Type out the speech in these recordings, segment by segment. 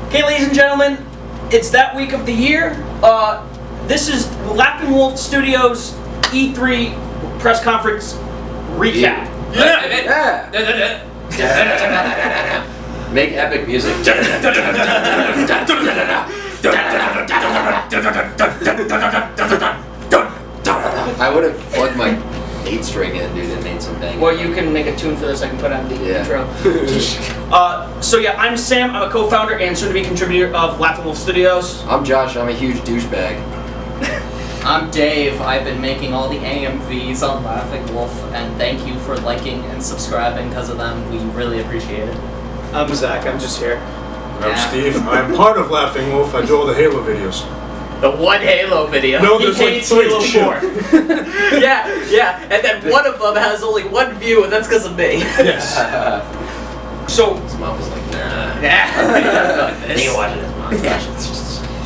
Okay, ladies and gentlemen, it's that week of the year. This is Laughing Wolf Studios E3 press conference recap. Make epic music. I would have plugged my 8-string in, dude, and made some banging. Well, you can make a tune for this. I can put on the intro. So yeah, I'm Sam. I'm a co-founder and soon-to-be contributor of Laughing Wolf Studios. I'm Josh. I'm a huge douchebag. I'm Dave. I've been making all the AMVs on Laughing Wolf, and thank you for liking and subscribing. Because of them, we really appreciate it. I'm Zach, I'm just here. I'm Steve. I'm part of Laughing Wolf. I do all the Halo videos. The one Halo video. No, He there's like hates 3 Halo to shoot. 4. yeah, and then one of them has only one view, and that's because of me. Yes. So His mom was like, nah. You watch it.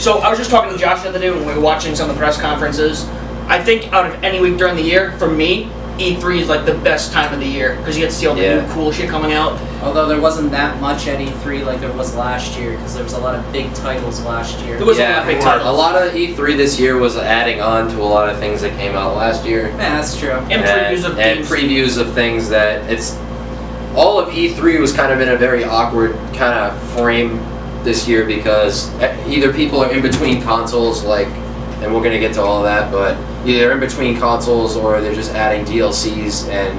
So I was just talking to Josh the other day when we were watching some of the press conferences. I think out of any week during the year, for me, E3 is like the best time of the year because you get to see all the new cool shit coming out. Although there wasn't that much at E3 like there was last year, because there was a lot of big titles last year. There was a lot of big titles. A lot of E3 this year was adding on to a lot of things that came out last year. Yeah, that's true. And previews of and games. previews of things that it's all of E3 was kind of in a very awkward kind of frame this year because either people are in between consoles, like, and we're gonna get to all of that, but either they're in between consoles or they're just adding DLCs and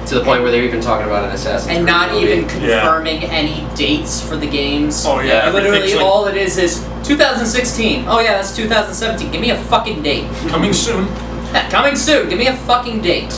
to the point where they're even talking about an Assassin's And Creed not movie. even confirming any dates for the games. Oh yeah, Literally, everything's like all it is 2016. Oh yeah, that's 2017. Give me a fucking date. coming soon. Yeah, coming soon. Give me a fucking date.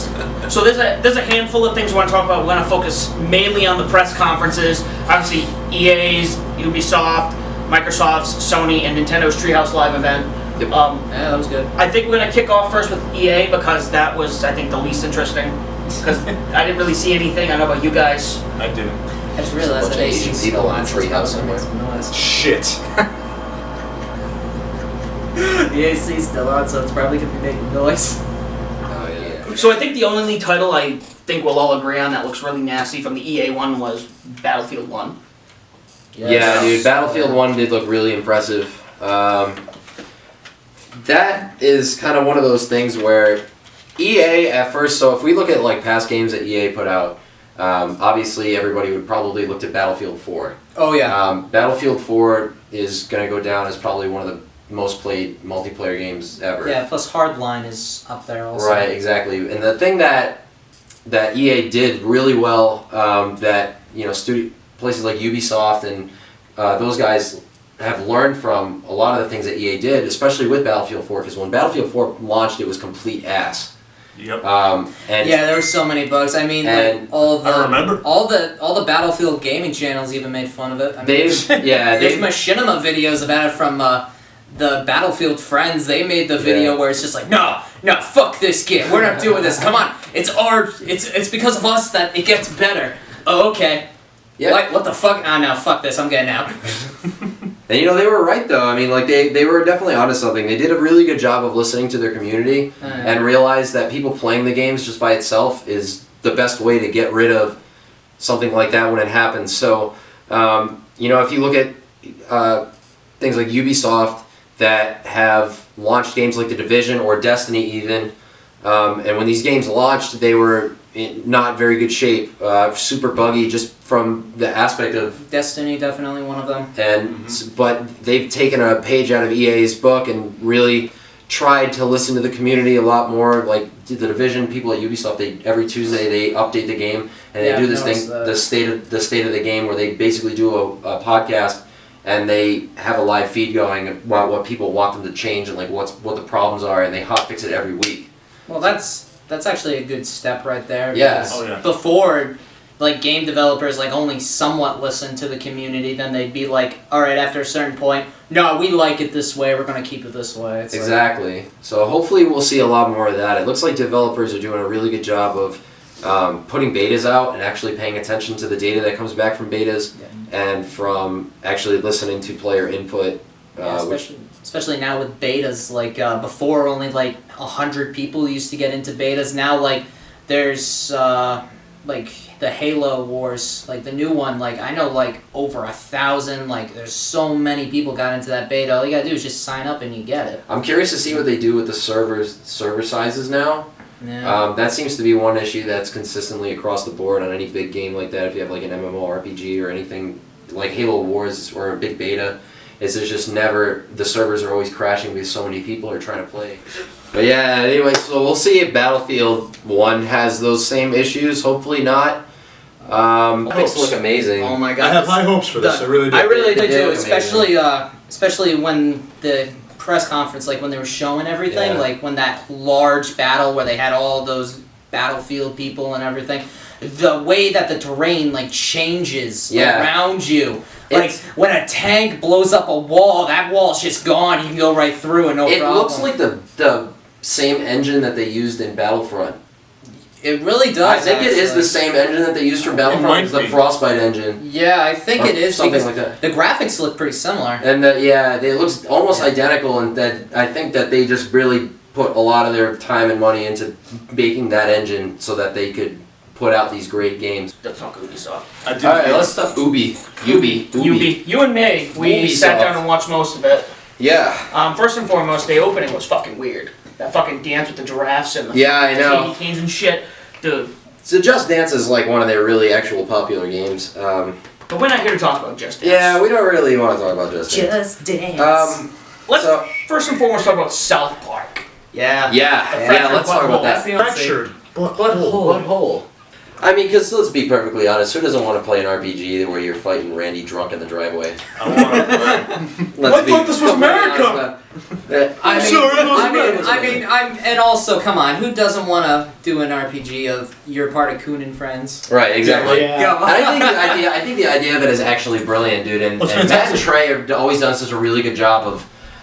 So there's a handful of things we want to talk about. We're going to focus mainly on the press conferences. Obviously, EA's, Ubisoft, Microsoft's, Sony, and Nintendo's Treehouse Live event. Yep. Yeah, that was good. I think we're going to kick off first with EA because that was, I think, the least interesting. Because I didn't really see anything. I don't know about you guys. I didn't. I just realized bunch that of Asian AC people in a still treehouse on, so it's somewhere. probably making some noise. Shit. The AC's still on, so it's probably gonna be making noise. Oh yeah. So I think the only title I think we'll all agree on that looks really nasty from the EA one was Battlefield 1. Yeah, dude, Battlefield 1 did look really impressive. That is kind of one of those things where EA at first, so if we look at like past games that EA put out, obviously everybody would probably looked at Battlefield 4. Oh yeah. Battlefield 4 is going to go down as probably one of the most played multiplayer games ever. Yeah. Plus Hardline is up there also. Right, exactly. And the thing that EA did really well, that places like Ubisoft and those guys have learned from a lot of the things that EA did, especially with Battlefield 4, because when Battlefield 4 launched, it was complete ass. Yep. And Yeah, there were so many bugs. I mean, And like all the I remember. all the Battlefield gaming channels even made fun of it. I mean, there's there's machinima videos about it from the Battlefield friends. They made the video where it's just like, no, fuck this game. We're not doing this. Come on, it's because of us that it gets better. Oh, okay. Yeah. What the fuck? Ah, no, fuck this. I'm getting out. And they were right though. I mean, like they were definitely onto something. They did a really good job of listening to their community and realized that people playing the games just by itself is the best way to get rid of something like that when it happens. So, if you look at things like Ubisoft that have launched games like The Division or Destiny even, and when these games launched, they were in not very good shape, super buggy, just from the aspect of Destiny, definitely one of them. but they've taken a page out of EA's book and really tried to listen to the community a lot more. Like The Division, people at Ubisoft, every Tuesday they update the game and they do this thing, the state of the game, where they basically do a podcast and they have a live feed going about what people want them to change and like what the problems are, and they hotfix it every week. Well, that's actually a good step right there. Yeah. because Oh, yeah. Before, like, game developers like only somewhat listen to the community, then they'd be like, all right, after a certain point, no, we like it this way, we're gonna keep it this way. It's Exactly. So hopefully we'll see a lot more of that. It looks like developers are doing a really good job of putting betas out and actually paying attention to the data that comes back from betas and from actually listening to player input. Especially now with betas, like before only like 100 people used to get into betas. Now like there's like the Halo Wars, like the new one, like I know like over 1,000, like there's so many people got into that beta. All you gotta do is just sign up and you get it. I'm curious to see what they do with the server sizes now. Yeah. That seems to be one issue that's consistently across the board on any big game like that. If you have like an MMORPG or anything like Halo Wars or a big beta, is there's just never, the servers are always crashing because so many people are trying to play. But yeah, anyway, so we'll see if Battlefield 1 has those same issues. Hopefully not. Graphics look amazing. Oh my I god. have high hopes for this. I really do. I really do They too, look especially when the press conference, like when they were showing everything, Yeah. like when that large battle where they had all those Battlefield people and everything, the way that the terrain like changes Yeah. around you. Like It's- when a tank blows up a wall, that wall's just gone. You can go right through and no It problem. looks like the same engine that they used in Battlefront. It really does. I think it is actually. the same engine that they used for Battlefront. might It's the be. Frostbite engine. Yeah, I think Or it is something because like that. the graphics look pretty similar. And yeah, it looks almost identical, and that I think that they just really put a lot of their time and money into making that engine so that they could put out these great games. That's not Ubisoft. I did. All right, let's talk Ubi. You and me, we sat Ubisoft. down and watched most of it. Yeah. First and foremost, the opening was fucking weird. That fucking dance with the giraffes and the Yeah, I know. candy canes and shit. Dude, So Just Dance is like one of their really actual popular games. but we're not here to talk about Just Dance. Yeah, we don't really want to talk about Just Dance. Just dance. Let's so- first and foremost talk about South Park. yeah. Yeah, let's talk about that. Fractured. Butthole. I mean, because let's be perfectly honest, who doesn't want to play an RPG where you're fighting Randy drunk in the driveway? I want to play. Let's I thought this was America! And also, come on, who doesn't want to do an RPG of you're part of Coon and Friends? Right, exactly. Yeah. And I think the idea of it is actually brilliant, dude. And, Well, it's and Matt and fantastic. Trey have always done such a really good job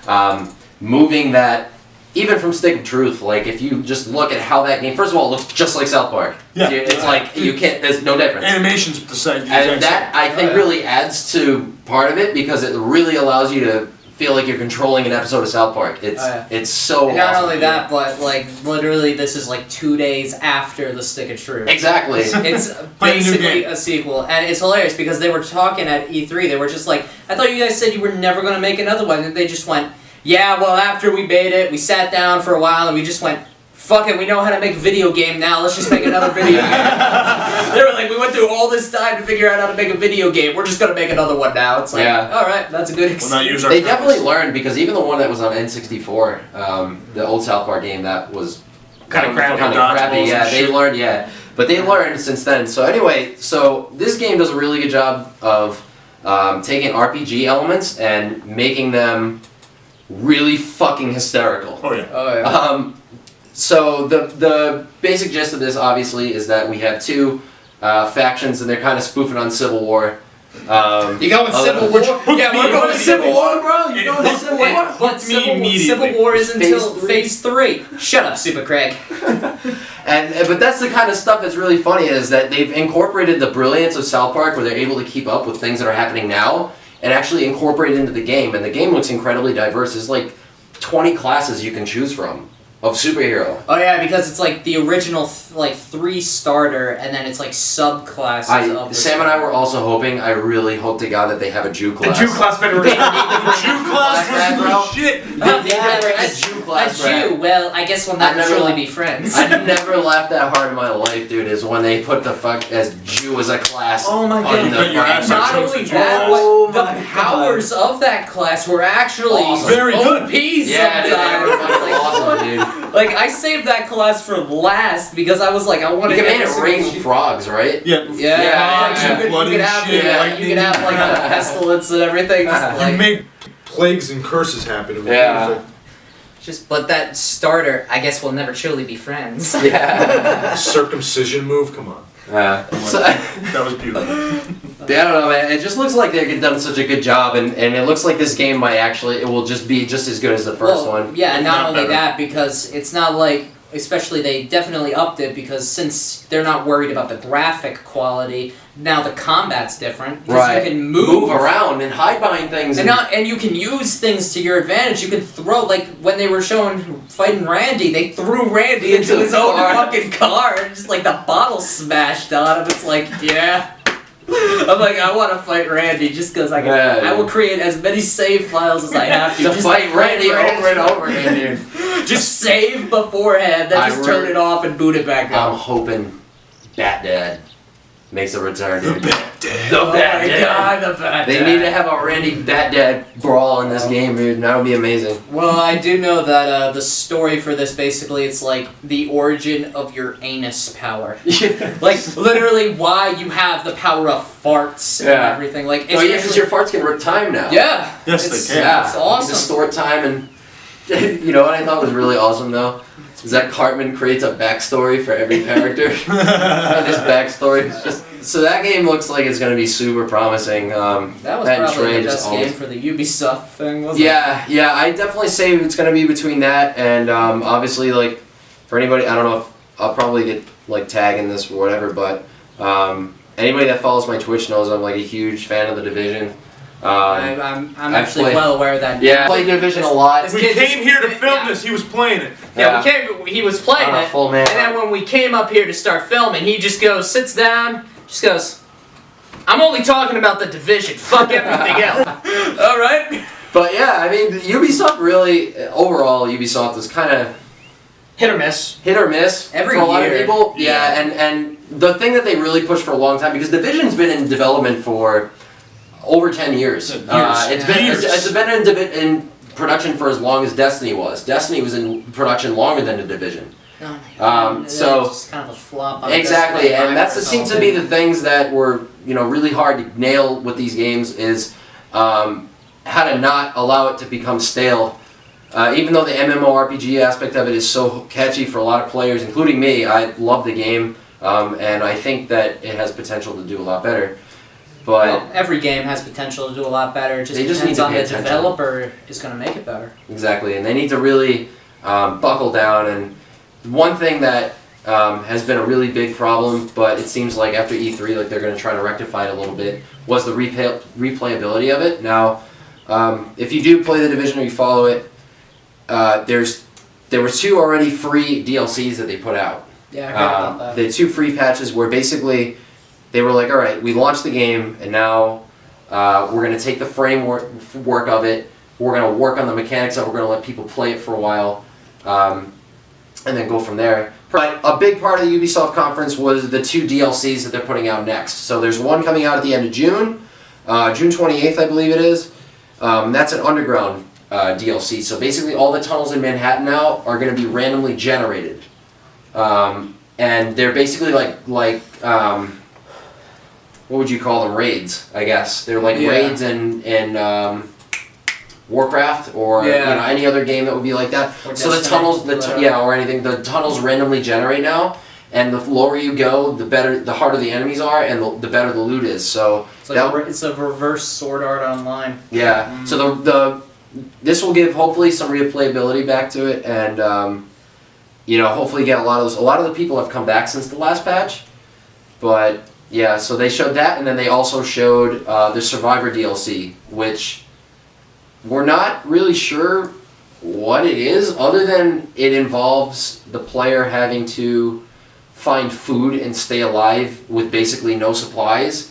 of moving that, even from Stick of Truth. Like, if you just look at how that game, first of all, it looks just like South Park. Yeah. It's like, you can't, there's no difference. Animations the same. And that, I think, really adds to part of it because it really allows you to feel like you're controlling an episode of South Park. It's Oh, yeah. it's so And not awesome, only dude. that, but like literally, this is like 2 days after the Stick of Truth. Exactly. It's Playing a new basically game. a sequel, and it's hilarious because they were talking at E3. They were just like, "I thought you guys said you were never going to make another one," and they just went, "Yeah, well, after we made it, we sat down for a while and we just went." Fuck it, we know how to make a video game now, let's just make another video game. They were like, we went through all this time to figure out how to make a video game, we're just gonna make another one now. It's like, Yeah. alright, that's a good We'll excuse. not use our They compass. definitely learned because even the one that was on N64, the old South Park game, that was Kinda crappy. Kind of Dodgeballs crappy. and Yeah, they shit. learned. Yeah, but they learned since then. So anyway, so this game does a really good job of taking RPG elements and making them really fucking hysterical. Oh yeah. Oh, yeah. So the basic gist of this, obviously, is that we have two factions, and they're kind of spoofing on Civil War. You go with Oh, Civil which- War? Yeah, we're going to Civil War. bro. You going to Civil War? But Hooked me Civil immediately. War is until Phase Phase 3. Shut up, Super Craig. And but that's the kind of stuff that's really funny is that they've incorporated the brilliance of South Park, where they're able to keep up with things that are happening now, and actually incorporate it into the game. And the game looks incredibly diverse. There's like 20 classes you can choose from of superhero. Oh yeah, because it's like the original 3 starter, and then it's like subclasses of the Sam and I were also hoping. I really hope to God that they have a Jew The class. Jew class better They need return. the Jew class back, bro. Shit. They need to bring a Jew class A back. Jew, well, I guess we'll I never never truly li- be friends. I never laughed that hard in my life, dude. Is when they put the fuck as Jew as a class. Oh my on god! the bet your fucking- ass Not I chose only the that, Oh but my the powers of that class were actually Awesome. Very good. OP Yeah, dude, they were sometimes. fucking awesome, dude. Like I saved that class for last because I was like, I want You to can get make it rain frogs, right? Yeah. Yeah, Yeah, you blood could and have shit, you lightning. could have like the pestilence and everything. Just, You like, made plagues and curses happen. It was Yeah. beautiful. but that starter, I guess we'll never truly be friends. Yeah. Circumcision move. Come on. So, That was beautiful. yeah, I don't know, man. It just looks like they've done such a good job, and it looks like this game might actually, it will just be just as good as the first Well, one. Yeah, If not not only better. that, because it's not like especially they definitely upped it because since they're not worried about the graphic quality, now the combat's different. Because Right. you can move around and hide behind things. and you can use things to your advantage. You can throw, like, when they were showing fighting Randy, they threw Randy into his own fucking car and just, like, the bottle smashed on him. It's like, yeah. I'm like, I want to fight Randy just because I can. Yeah. I will create as many save files as I have to. to just fight Randy over and over again, dude. Just save beforehand, then I just turn really- it off and boot it back I'm up. hoping Bat Dad makes a return, dude. The Oh Bat my Dad. god, the bad They need to have a Randy Bat Dad brawl in this game, dude. That would be amazing. Well, I do know that the story for this basically it's like the origin of your anus power. Like literally why you have the power of farts and Yeah. everything. Like it's Oh yeah, because your farts can rip time now. yeah. Yes, it's, they can. Yeah, It's You awesome. distort time and you know what I thought was really awesome though? Is that Cartman creates a backstory for every character. And his backstory is just so that game looks like it's gonna be super promising. That was and probably Trey the just best always- game for the Ubisoft thing, wasn't it? Yeah, I definitely say it's gonna be between that and obviously like for anybody I don't know if I'll probably get like tagging this or whatever, but anybody that follows my Twitch knows I'm like a huge fan of the Division. I'm I've actually played- well aware of that. Yeah, I play Division a lot. This We kid came just- here to film yeah. this. He was playing it. Yeah, he was playing I'm a it, full man. and then when we came up here to start filming, he just goes, sits down, just goes, I'm only talking about the Division, fuck everything else. Alright? But yeah, I mean Ubisoft really overall Ubisoft is kind of Hit or miss. hit or miss Every for a lot of year. people. Yeah. And the thing that they really pushed for a long time because Division's been in development for over 10 years. It's been in production for as long as Destiny was. Destiny was in production longer than the Division. Oh my God. So- It's just kind of a flop. on Exactly, Destiny and that's Microsoft. seems to be the things that were really hard to nail with these games is how to not allow it to become stale. Even though the MMORPG aspect of it is so catchy for a lot of players, including me, I love the game, and I think that it has potential to do a lot better. But Well, every game has potential to do a lot better. It just They just depends need to on pay the attention. developer is going to make it better. exactly, and they need to really buckle down. And one thing that has been a really big problem, but it seems like after E3, like they're going to try to rectify it a little bit, was the replayability of it. Now, if you do play the Division or you follow it, there were 2 already free DLCs that they put out. Yeah, I heard about that. The 2 free patches where basically they were like, all right, we launched the game, and now we're going to take the framework of it, we're going to work on the mechanics of it, we're going to let people play it for a while, and then go from there. But a big part of the Ubisoft conference was the 2 DLCs that they're putting out next. So there's one coming out at the end of June, June 28th, I believe it is. That's an underground DLC. So basically all the tunnels in Manhattan now are going to be randomly generated. And they're basically like what would you call them? Raids, I guess. They're like Yeah. raids in Warcraft or Yeah. any other game that would be like that. Or So the Destiny, tunnels, whatever. or anything, the tunnels randomly generate now. And the lower you go, the harder the enemies are, and the better the loot is. So It's like it's a reverse Sword Art Online. yeah. So this will give hopefully some replayability back to it, and hopefully get a lot of those. A lot of the people have come back since the last patch, but yeah. So they showed that, and then they also showed the Survivor DLC, which we're not really sure what it is, other than it involves the player having to find food and stay alive with basically no supplies.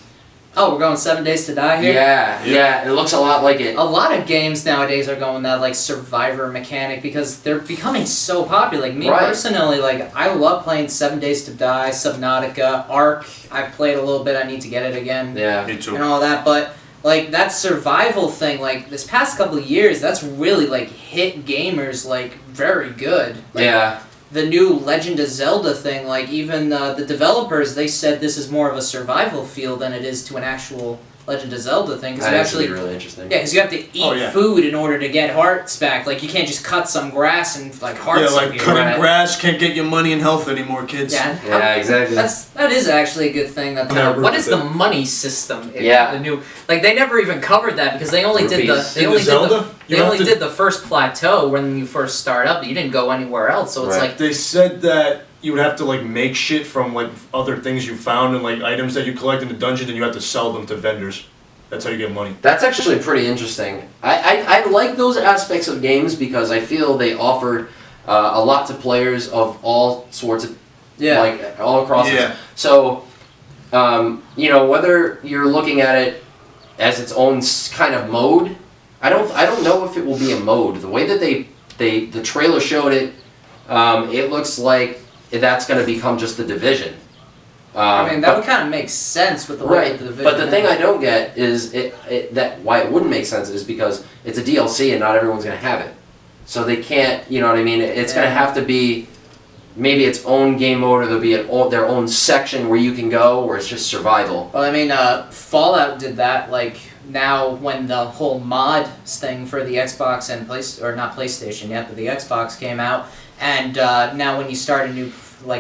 Oh, we're going 7 Days to Die here? Yeah, it looks a lot like it. A lot of games nowadays are going that like survivor mechanic because they're becoming so popular. Like me Right. personally, like I love playing 7 Days to Die, Subnautica, Ark. I played a little bit. I need to get it again Yeah. Me too. and all that. But like that survival thing, like this past couple of years, that's really like hit gamers like very good. Like, Yeah. The new Legend of Zelda thing, like even the developers, they said this is more of a survival feel than it is to an actual Legend of Zelda thing because That you actually actually be really interesting. yeah, because you have to eat Oh, yeah. food in order to get hearts back. Like you can't just cut some grass and like hearts. Yeah, like appear. cutting Right. grass can't get you money and health anymore, kids. Yeah, Yeah, exactly. that is actually a good thing. That Yeah, what is the rupees. money system? In Yeah. the new like they never even covered that because they only did the Rupees. they In only the did the Zelda, you they have only to- did the first plateau when you first start up. You didn't go anywhere else, so it's Right. like They said that you would have to like make shit from like other things you found and like items that you collect in the dungeon, and you have to sell them to vendors. That's how you get money. That's actually pretty interesting. I like those aspects of games because I feel they offer a lot to players of all sorts of yeah. like all across. Yeah. So, you know, whether you're looking at it as its own kind of mode, I don't know if it will be a mode. The way that the trailer showed it, it looks like that's going to become just the Division. I mean, that but- would kind of make sense with the way Right, that the Division but the thing is. I don't get is that why it wouldn't make sense is because it's a DLC and not everyone's gonna have it, so they can't. You know what I mean? It's gonna Yeah. have to be maybe its own game mode, or there'll be their own section where you can go, where it's just survival. Well, I mean, Fallout did that. Like now, when the whole mods thing for the Xbox and not PlayStation yet, but the Xbox came out, and now when you start a new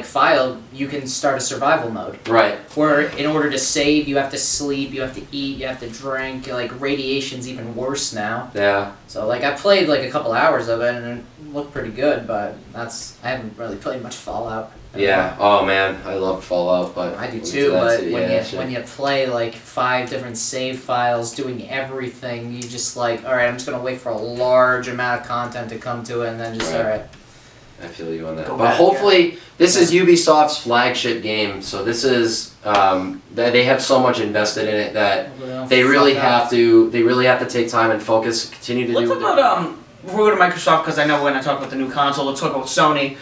file, you can start a survival mode. Right. Where in order to save, you have to sleep, you have to eat, you have to drink. Like radiation's even worse now. Yeah. So like I played like a couple hours of it and it looked pretty good, but I haven't really played much Fallout. Yeah. Oh man, I love Fallout, but I do too, that's but it, when yeah, you shit. when you play like 5 different save files, doing everything, you just like, all right, I'm just gonna wait for a large amount of content to come to it, and then just Right. all right. I feel you on that. Go But back, hopefully, this is Ubisoft's flagship game, so this is they have so much invested in it that they really have to take time and focus, continue to Let's do. talk what they're about before we go to Microsoft, because I know when I talk about the new console, let's talk about Sony.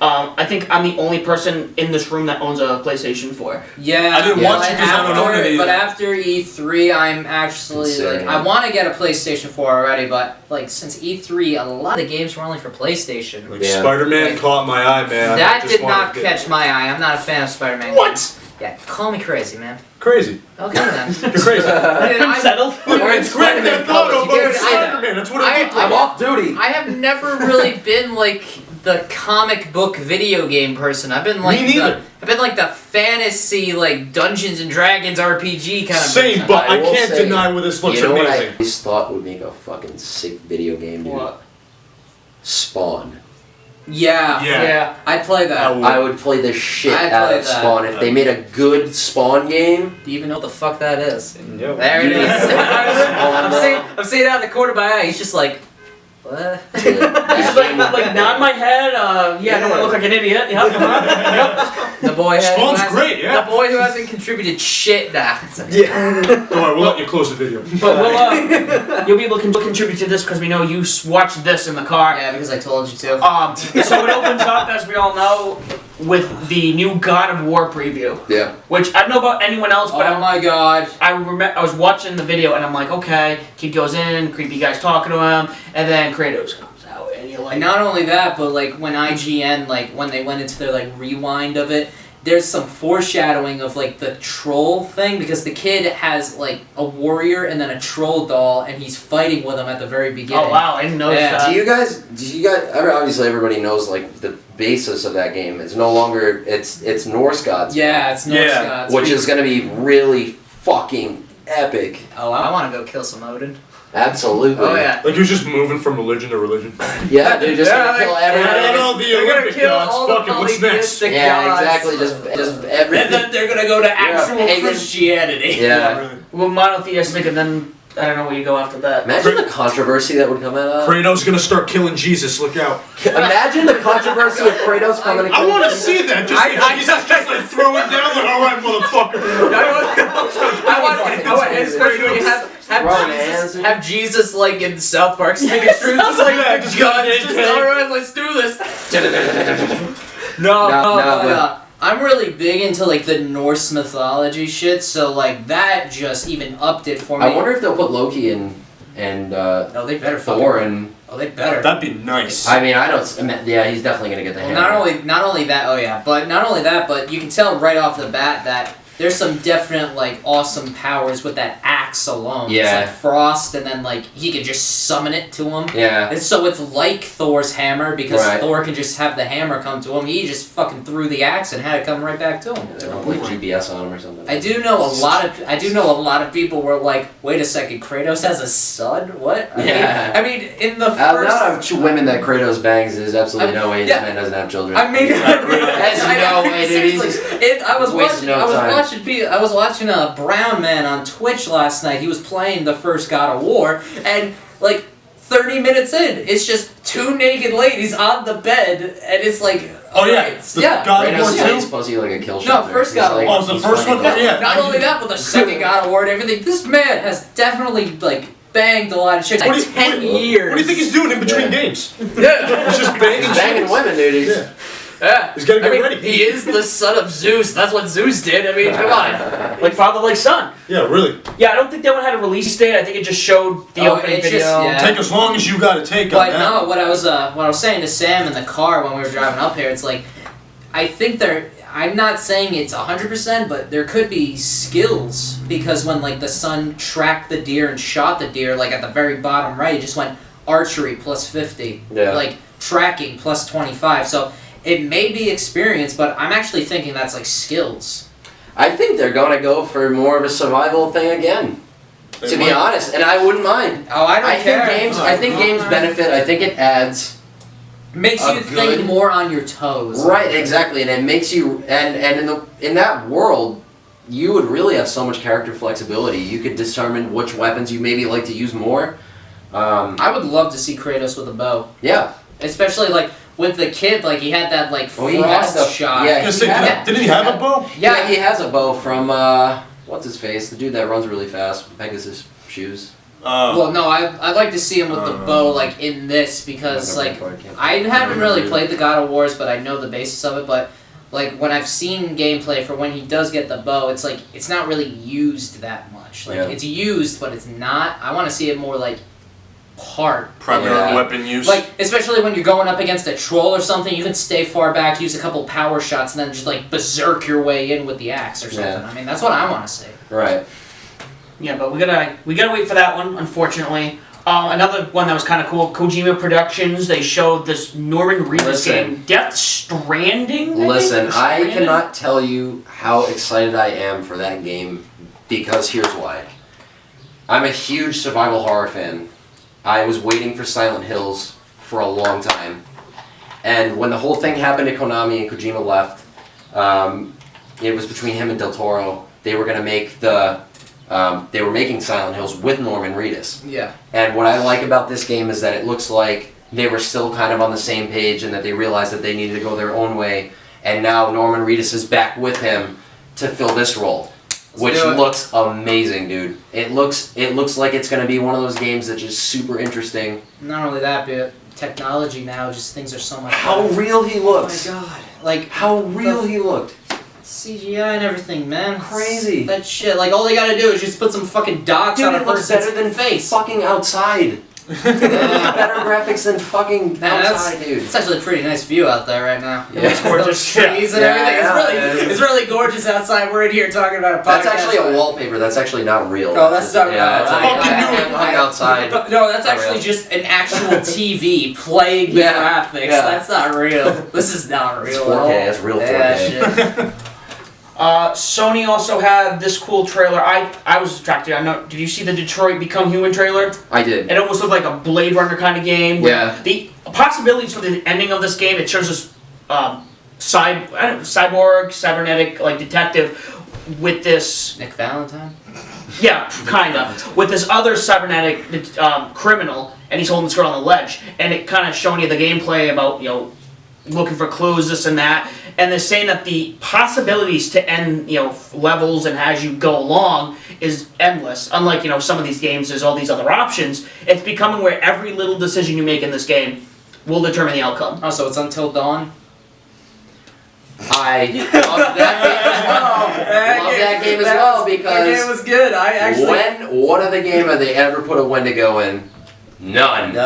I think I'm the only person in this room that owns a PlayStation 4. Yeah, I didn't watch it 'cause I don't own it But either. after E3, I'm actually Considering like, I it. want to get a PlayStation 4 already, but like since E3, a lot of the games were only for PlayStation. Like Yeah. Spider-Man Like, caught my eye, man. I That just did wanted not to get- catch my eye. I'm not a fan of Spider-Man. What? Yeah, call me crazy, man. Crazy. Okay then. You're crazy. I'm Settled? We're in It's Grand Spider-Man Theft Auto, colors. but You it's can't say that. Spider-Man. That's what I do. I'm off duty. I have never really been like the comic book video game person. I've been like neither. I've been like the fantasy like Dungeons and Dragons RPG kind of Same, person. but I will can't say, deny where this looks you know what I amazing. always thought would make a fucking sick video game, dude? What? Spawn. Yeah. Yeah. I'd play that. I would. I would play the shit I'd out play of that. Spawn if they made a good Spawn game. Do you even know what the fuck that is? Yeah. There it You is. know. I'm seeing it out of the corner of my eye. He's just like, what? He's just like nod my head. Yeah, I don't want to look like an idiot. Yep. Yep. The boy who Spawn's hasn't- great, yeah. The boy who hasn't contributed shit. Nah. Yeah. Don't worry, we'll let you close the video. But we'll, you'll be able to contribute to this because we know you watched this in the car. Yeah, because I told you to. So it opens up, as we all know, with the new God of War preview. Yeah. Which I don't know about anyone else, but Oh my god. I was watching the video and I'm like, okay, kid goes in, creepy guy's talking to him, and then Kratos comes out, and you're like, And not only that, but like when IGN, like when they went into their like rewind of it, there's some foreshadowing of like the troll thing because the kid has like a warrior and then a troll doll and he's fighting with him at the very beginning. oh wow, I didn't notice Yeah. that. Do you guys? I mean, obviously, everybody knows like the basis of that game. It's no longer. It's Norse gods. Yeah, it's Norse Yeah. gods. Which is gonna be really fucking epic. Oh, I want to go kill some Odin. Absolutely. Oh yeah. Like he was just moving from religion to religion. Yeah, they're just Yeah, gonna kill like- everyone. Yeah, all the They're gonna Olympic kill gods. all the Fucking what's next? polytheistic Yeah, gods. exactly. Just everything. And then they're gonna go to actual pagan- Christianity. Yeah. Really. Well, monotheistic, and then I don't know where you go after that. Imagine the controversy that would come out of that. Kratos gonna start killing Jesus. Look out! Imagine the controversy of Kratos coming to I kill want to Jesus. see that. Just Jesus just like throwing down. Like, all right, motherfucker. I want, especially when you Throwing hands. have Jesus like in South Park speaking truth, just like Yeah, the just guns, got just AK. alright, let's do this. No, But I'm really big into like the Norse mythology shit, so like that just even upped it for me. I wonder if they'll put Loki and Oh, they better Thor fucking. and. Oh, they better. That'd be nice. I mean, I don't. Yeah, he's definitely gonna get the Well, hammer. not only that. Oh yeah, but not only that, but you can tell right off the bat that there's some definite like awesome powers with that axe axe alone. Yeah. It's like frost, and then like he can just summon it to him. Yeah. And so it's like Thor's hammer because Right. Thor can just have the hammer come to him. He just fucking threw the axe and had it come right back to him. They don't like GPS on them or something. I do know a lot of people were like, wait a second, Kratos has a son? What? Yeah. I mean in the Out first of women that Kratos bangs, there's absolutely no way this yeah. man doesn't have children. I mean, There's no way, dude. He's just I was wasting watching a Brown Man on Twitch last night. He was playing the first God of War, and like 30 minutes in, it's just two naked ladies on the bed, and it's like, Oh yeah, alright, the yeah. God of War Kratos is 2. supposed to be like a kill No, shot. first God of War. Oh, it was the first one? Yeah. Not only that, but the second God of War and everything. This man has definitely like banged a lot of chicks. What Like do you- 10 years. What do you think he's doing in between Yeah. games? Yeah. He's just banging He's banging chicks. women, dude. He's- Yeah. Yeah. He's gotta get I mean, ready. He is the son of Zeus. That's what Zeus did. I mean, come on. Like father, like son. Yeah, really. Yeah, I don't think that one had a release date. I think it just showed the Oh, opening it just- video. yeah. Take as long as you gotta take on But that. no, what I was saying to Sam in the car when we were driving up here, it's like, I think I'm not saying it's 100%, but there could be skills because when like the son tracked the deer and shot the deer, like at the very bottom right, it just went archery plus 50, Yeah. like tracking plus 25. So it may be experience, but I'm actually thinking that's like skills. I think they're gonna go for more of a survival thing again. They To be might. honest, and I wouldn't mind. Oh, I don't I care. think games benefit. I think it adds. Makes a you good- think more on your toes. Right, exactly, and it makes you and in that world, you would really have so much character flexibility. You could determine which weapons you maybe like to use more. I would love to see Kratos with a bow. Yeah. Especially like with the kid, like he had that like Oh, he frost had the- shot. yeah, I was gonna say, Yeah. didn't he have a bow? Yeah, he has a bow from what's his face? The dude that runs really fast, Pegasus shoes. Well, no, I'd like to see him with the bow like in this because like I haven't really played the God of Wars, but I know the basis of it. But like when I've seen gameplay for when he does get the bow, it's like it's not really used that much. Like Yeah. it's used, but it's not. I want to see it more like part. Primary Yeah. weapon use. Like, especially when you're going up against a troll or something, you can stay far back, use a couple power shots, and then just like berserk your way in with the axe or something. Yeah. I mean, that's what I want to see. Right. Yeah, but we gotta wait for that one. Unfortunately, another one that was kind of cool. Kojima Productions. They showed this Norman Reedus Listen. game, Death Stranding. think? Listen, I Stranding? cannot tell you how excited I am for that game because here's why. I'm a huge survival horror fan. I was waiting for Silent Hills for a long time. And when the whole thing happened at Konami and Kojima left, it was between him and Del Toro. They were gonna make they were making Silent Hills with Norman Reedus. Yeah. And what I like about this game is that it looks like they were still kind of on the same page and that they realized that they needed to go their own way. And now Norman Reedus is back with him to fill this role, which do it. looks amazing, dude. It looks like it's going to be one of those games that's just super interesting. Not only that, but technology now, just things are so much How better. real he Oh looks. my god. Like, How real he looked. CGI and everything, man. Crazy. That shit. Like, all they gotta do is just put some fucking dots Dude, on a it looks person's better than face. fucking outside. Better graphics than fucking Man, outside, dude. It's actually a pretty nice view out there right now. Yeah. It's gorgeous. Trees and Yeah, everything. yeah. It's really gorgeous outside. We're in here talking about a podcast. That's actually a wallpaper. That's actually not real. Oh, that's not real. Yeah, it's I- like I- hung outside. No, that's Not actually real. just an actual TV playing the Yeah, graphics. yeah. That's not real. This is not It's real 4K, at all. it's real Yeah, 4K. shit. Sony also had this cool trailer. I was attracted. I know. Did you see the Detroit Become Human trailer? I did. It almost looked like a Blade Runner kind of game. where Yeah. The possibilities for the ending of this game, it shows this cyborg, cybernetic like detective with this, Nick Valentine? yeah, kinda, with this other cybernetic criminal, and he's holding this girl on the ledge, and it kind of showing you the gameplay about looking for clues, this and that, and they're saying that the possibilities to end levels and as you go along is endless. Unlike some of these games, there's all these other options. It's becoming where every little decision you make in this game will determine the outcome. Oh, so it's Until Dawn? I love that game as well. Love that game as well That game because was good. I actually... what other game have they ever put a Wendigo in None.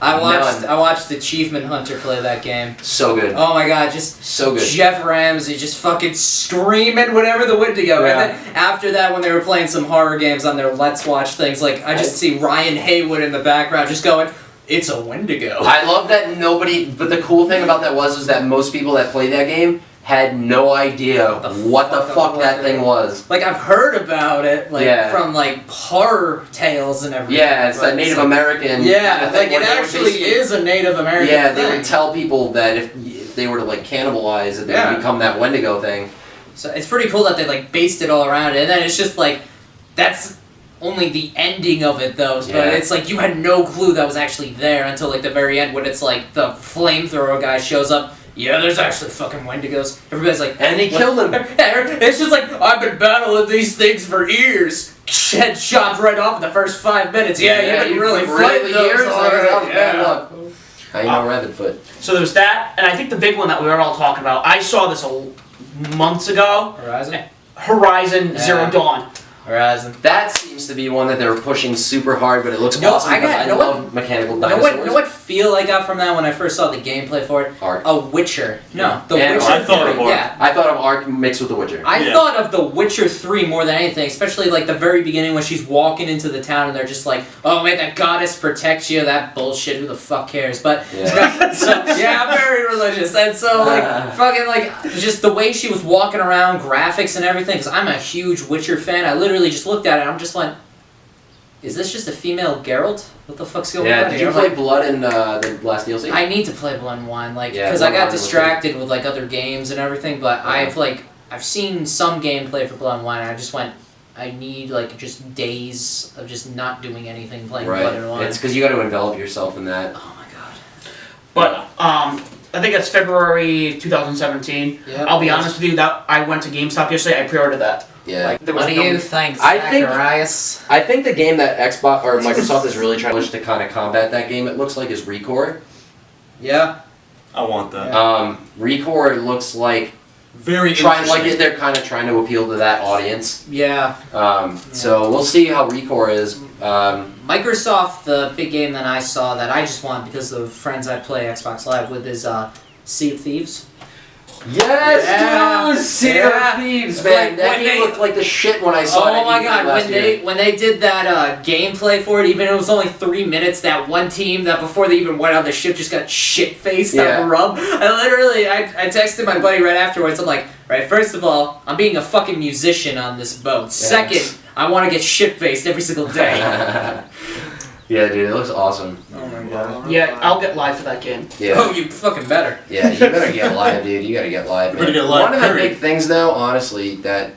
I watched Achievement Hunter play that game. So good. Oh my god, just So good. Jeff Ramsey just fucking screaming whatever the Wendigo. Yeah. And then after that, when they were playing some horror games on their Let's Watch things, like I just see Ryan Haywood in the background just going, "It's a Wendigo." I love that nobody. But the cool thing about that was that most people that played that game had no idea what the fuck that thing was. Like I've heard about it, like Yeah. from like horror tales and everything. Yeah, it's but that Native like- American. Yeah, kind of thing like where it they would actually basically- is a Native American Yeah, thing. they would tell people that if they were to like cannibalize it, they Yeah. would become that Wendigo thing. So it's pretty cool that they like based it all around it, and then it's just like that's only the ending of it though. But Yeah. it's like you had no clue that was actually there until like the very end when it's like the flamethrower guy shows up. Yeah, there's actually fucking Wendigos. Everybody's like, And he "What?" killed him. It's just like I've been battling these things for years. Head chopped right off in the first 5 minutes. Yeah, you've been really fighting those. years. all That was right. bad Yeah. luck. How you know Rabbitfoot? So there's that, and I think the big one that we were all talking about. I saw this months ago. Horizon. Horizon Yeah. Zero Dawn. Horizon. That seems to be one that they were pushing super hard, but it looks No, awesome I because got- I know love mechanical Know dinosaurs. what feel I got from that when I first saw the gameplay for it? Ark. A Witcher. No, The Yeah, Witcher I thought 3. of Ark. Yeah. I thought of Ark mixed with The Witcher. I Yeah. thought of The Witcher 3 more than anything, especially like the very beginning when she's walking into the town and they're just like, "Oh, may the goddess protect you." That bullshit. Who the fuck cares? But Yeah. so, yeah, I'm very religious, and so like fucking like just the way she was walking around, graphics and everything. Because I'm a huge Witcher fan. I literally just looked at it. and I'm just like, is this just a female Geralt? What the fuck's going Yeah, on did here? you I'm play like, Blood in the last DLC? I need to play Blood and Wine, like, Yeah, because Blood I and got Wine was distracted with like other games and everything. But Yeah. I've seen some gameplay for Blood and Wine. And I just went, I need like just days of just not doing anything, playing Blood and Right. Wine. It's because you got to envelop yourself in that. Oh my god. But I think it's February 2017. Yeah. I'll be honest with you, that I went to GameStop yesterday. I pre-ordered that. Yeah. Like there was What do no- you think, I think- Zacharias? I think the game that Xbox or Microsoft is really trying to kind of combat that game, it looks like, is Recore. Yeah. I want that. Recore looks like Very they're kind of trying to appeal to that audience. Yeah. So we'll see how Recore is. Microsoft, the big game that I saw that I just want because of friends I play Xbox Live with is Sea of Thieves. Yes, Yeah. dude! Sea Yeah. of Thieves, Like, man. That when game they- looked like the shit when I saw it. Oh at my E3 god, last year. when they did that gameplay for it, even if it was only 3 minutes, that one team that before they even went on the ship just got shit-faced Yeah. on Rub. I texted my buddy right afterwards, I'm like, right, first of all, I'm being a fucking musician on this boat. Second, I want to get shit-faced every single day. Yeah, dude, it looks awesome. Oh my god. Yeah, I'll get live for that game. Yeah. Oh, you fucking better. Yeah, you better get live, dude. You gotta get live. You better man. get live, One of the period. big things, though, honestly, that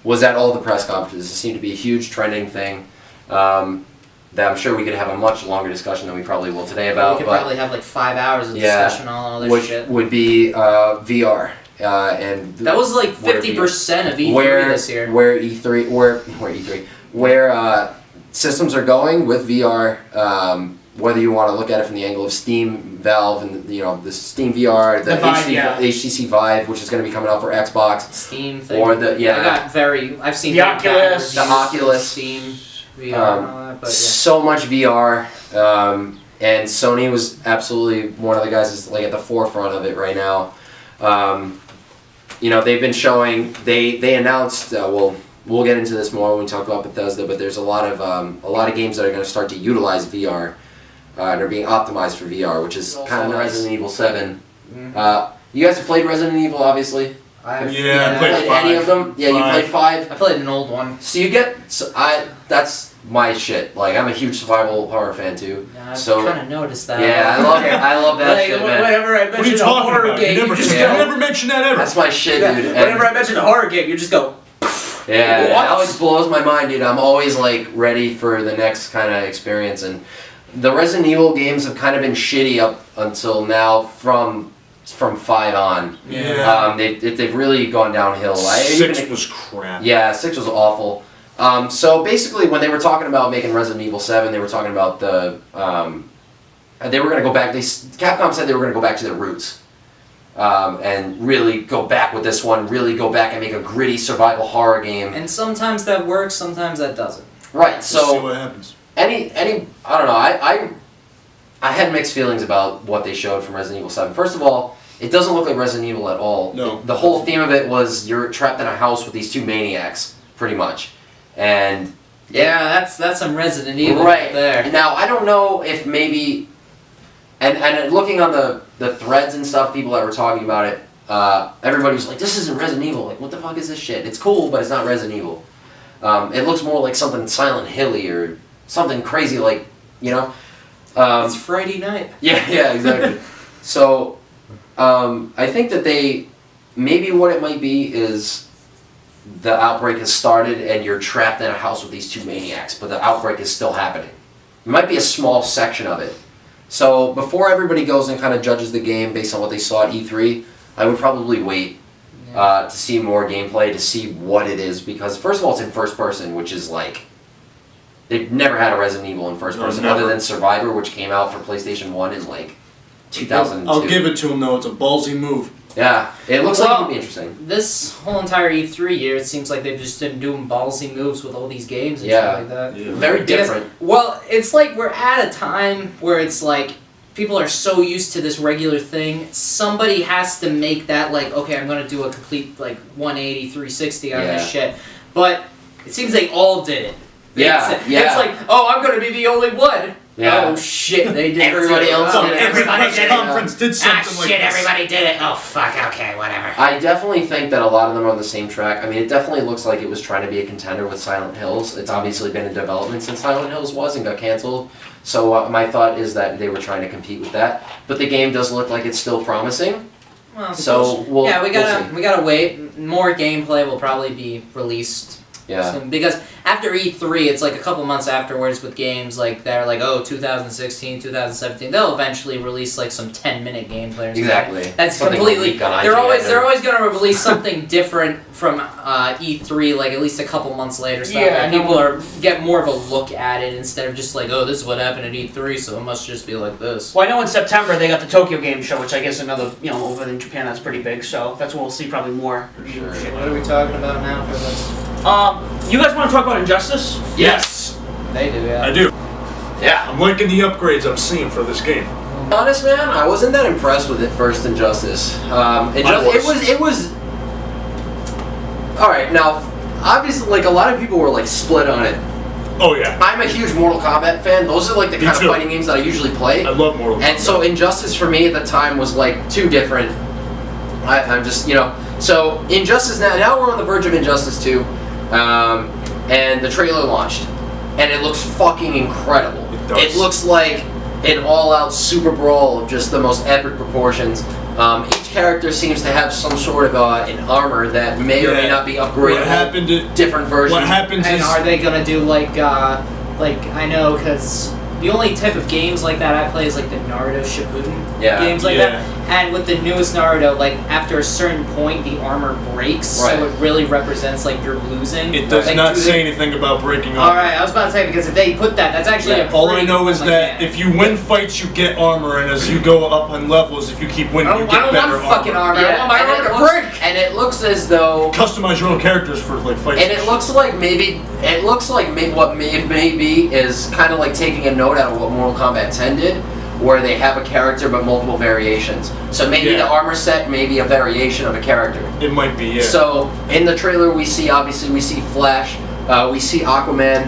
was at all the press conferences. It seemed to be a huge trending thing that I'm sure we could have a much longer discussion than we probably will today about. we could but probably have like 5 hours of Yeah, discussion on all this which shit. would be VR. And That was like where 50% of E3 where this year. where E3 where systems are going with VR. Whether you want to look at it from the angle of Steam, Valve, and the Steam VR, the The Vive, yeah. HTC Vive, which is going to be coming out for Xbox, Steam thing. or the I've seen The very bad Oculus. The reviews of Oculus. Steam VR and all that, but yeah. so much VR. And Sony was absolutely one of the guys that's like at the forefront of it right now. They've been showing. They announced. We'll get into this more when we talk about Bethesda. But there's a lot of games that are going to start to utilize VR. And are being optimized for VR, which is Also kind of nice. Resident Evil 7. Mhm. You guys have played Resident Evil, obviously. I've, Yeah, I Played played any 5. of them? Yeah, you 5. played 5. I played an old one. So you get. That's my shit. Like, I'm a huge survival horror fan too. Yeah, I've So- kind of noticed that. Yeah, I love that Like, shit, man. whenever I What are you mention a talking horror about? game, You never, just Yeah. you go. never mentioned that ever. That's my shit, Yeah, dude. And- whenever I mention a horror game, you just go. Yeah, it What? always blows my mind, dude. I'm always like ready for the next kind of experience, and the Resident Evil games have kind of been shitty up until now from 5 on. Yeah. They've really gone downhill. 6 was crap. Yeah, 6 was awful. So basically, when they were talking about making Resident Evil 7, they were talking about they were going to go back. Capcom said they were going to go back to their roots. And really go back with this one, really go back and make a gritty survival horror game. And sometimes that works, sometimes that doesn't. Right, Let's see so what happens. any I don't know. I had mixed feelings about what they showed from Resident Evil 7. First of all, it doesn't look like Resident Evil at all. No. The whole theme of it was you're trapped in a house with these two maniacs, pretty much, and Yeah, that's some Resident Evil right there. now. I don't know if maybe, and looking on the threads and stuff, people that were talking about it, everybody was like, "This isn't Resident Evil. Like, what the fuck is this shit? It's cool, but it's not Resident Evil. It looks more like something Silent Hilly or something crazy, like you know." It's Friday night. Yeah, exactly. So, I think that maybe what it might be is the outbreak has started and you're trapped in a house with these two maniacs, but the outbreak is still happening. It might be a small section of it. So, before everybody goes and kind of judges the game based on what they saw at E3, I would probably wait to see more gameplay, to see what it is, because first of all, it's in first person, which is like, they've never had a Resident Evil in first person other than Survivor, which came out for PlayStation 1 in like 2002. I'll give it to him though. It's a ballsy move. Yeah, it looks like it would be interesting. This whole entire E3 year, it seems like they've just been doing ballsy moves with all these games and Yeah. shit like that. Yeah. Very Because- different. Well, it's like we're at a time where it's like people are so used to this regular thing. Somebody has to make that like, okay, I'm gonna do a complete like 180, 360 on this shit. But it seems they all did it. It's like, oh, I'm gonna be the only one. Yeah. Oh shit, they did. Everybody too. else Oh, did it. Every Everybody press did it. conference did something like this. everybody did it. Oh, fuck, okay, whatever. I definitely think that a lot of them are on the same track. I mean, it definitely looks like it was trying to be a contender with Silent Hills. It's obviously been in development since Silent Hills was and got canceled. So my thought is that they were trying to compete with that. But the game does look like it's still promising. Well, So we'll yeah, we we'll gotta wait. More gameplay will probably be released see. Yeah. soon. Because after E3, it's like a couple months afterwards with games like they're like, oh, 2016, 2017. They'll eventually release like some 10-minute gameplay. Or something. Exactly. That's Something completely. leaked on They're IGN always or- gonna release something different from E3, like at least a couple months later. So Yeah, that I know. people get more of a look at it instead of just like, oh, this is what happened at E3, so it must just be like this. Well, I know in September they got the Tokyo Game Show, which I guess another, over in Japan that's pretty big, so that's when we'll see probably more review Sure. shit. What are we talking about now for this? You guys want to talk about Injustice? Yes, They do, yeah. I do. Yeah. I'm liking the upgrades I'm seeing for this game. Honest man, I wasn't that impressed with it first Injustice. It was. All right, now obviously, like a lot of people were like split on it. Oh yeah, I'm a huge Mortal Kombat fan. Those are like the Me kind of too. fighting games that I usually play. I love Mortal Kombat. And so Injustice for me at the time was like too different. I'm just, So Injustice now we're on the verge of Injustice 2, and the trailer launched, and it looks fucking incredible. It does. It looks like an all-out super brawl of just the most epic proportions. Each character seems to have some sort of an armor that may or may Yeah. not be upgradable. What happened to Different versions. what happens And is are they gonna do like I know because the only type of games like that I play is like the Naruto Shippuden Yeah. games like Yeah. that. And with the newest Naruto, like after a certain point, the armor breaks, Right. so it really represents like you're losing. it does Like, not do say they- anything about breaking All armor. right, I was about to say because if they put that, that's actually Yeah, a All I pretty know is cool that mechanic. if you win fights, you get armor, and as you go up on levels, if you keep winning, I you don't, get I don't better want fucking armor. I Yeah, want my and armor it to looks- break. And it looks as though Customize your own characters for like fights. And it looks like maybe what may be is kind of like taking a note out of what Mortal Kombat 10 did, where they have a character but multiple variations. So maybe Yeah. the armor set may be a variation of a character. It might be, yeah. So in the trailer we see Flash, we see Aquaman,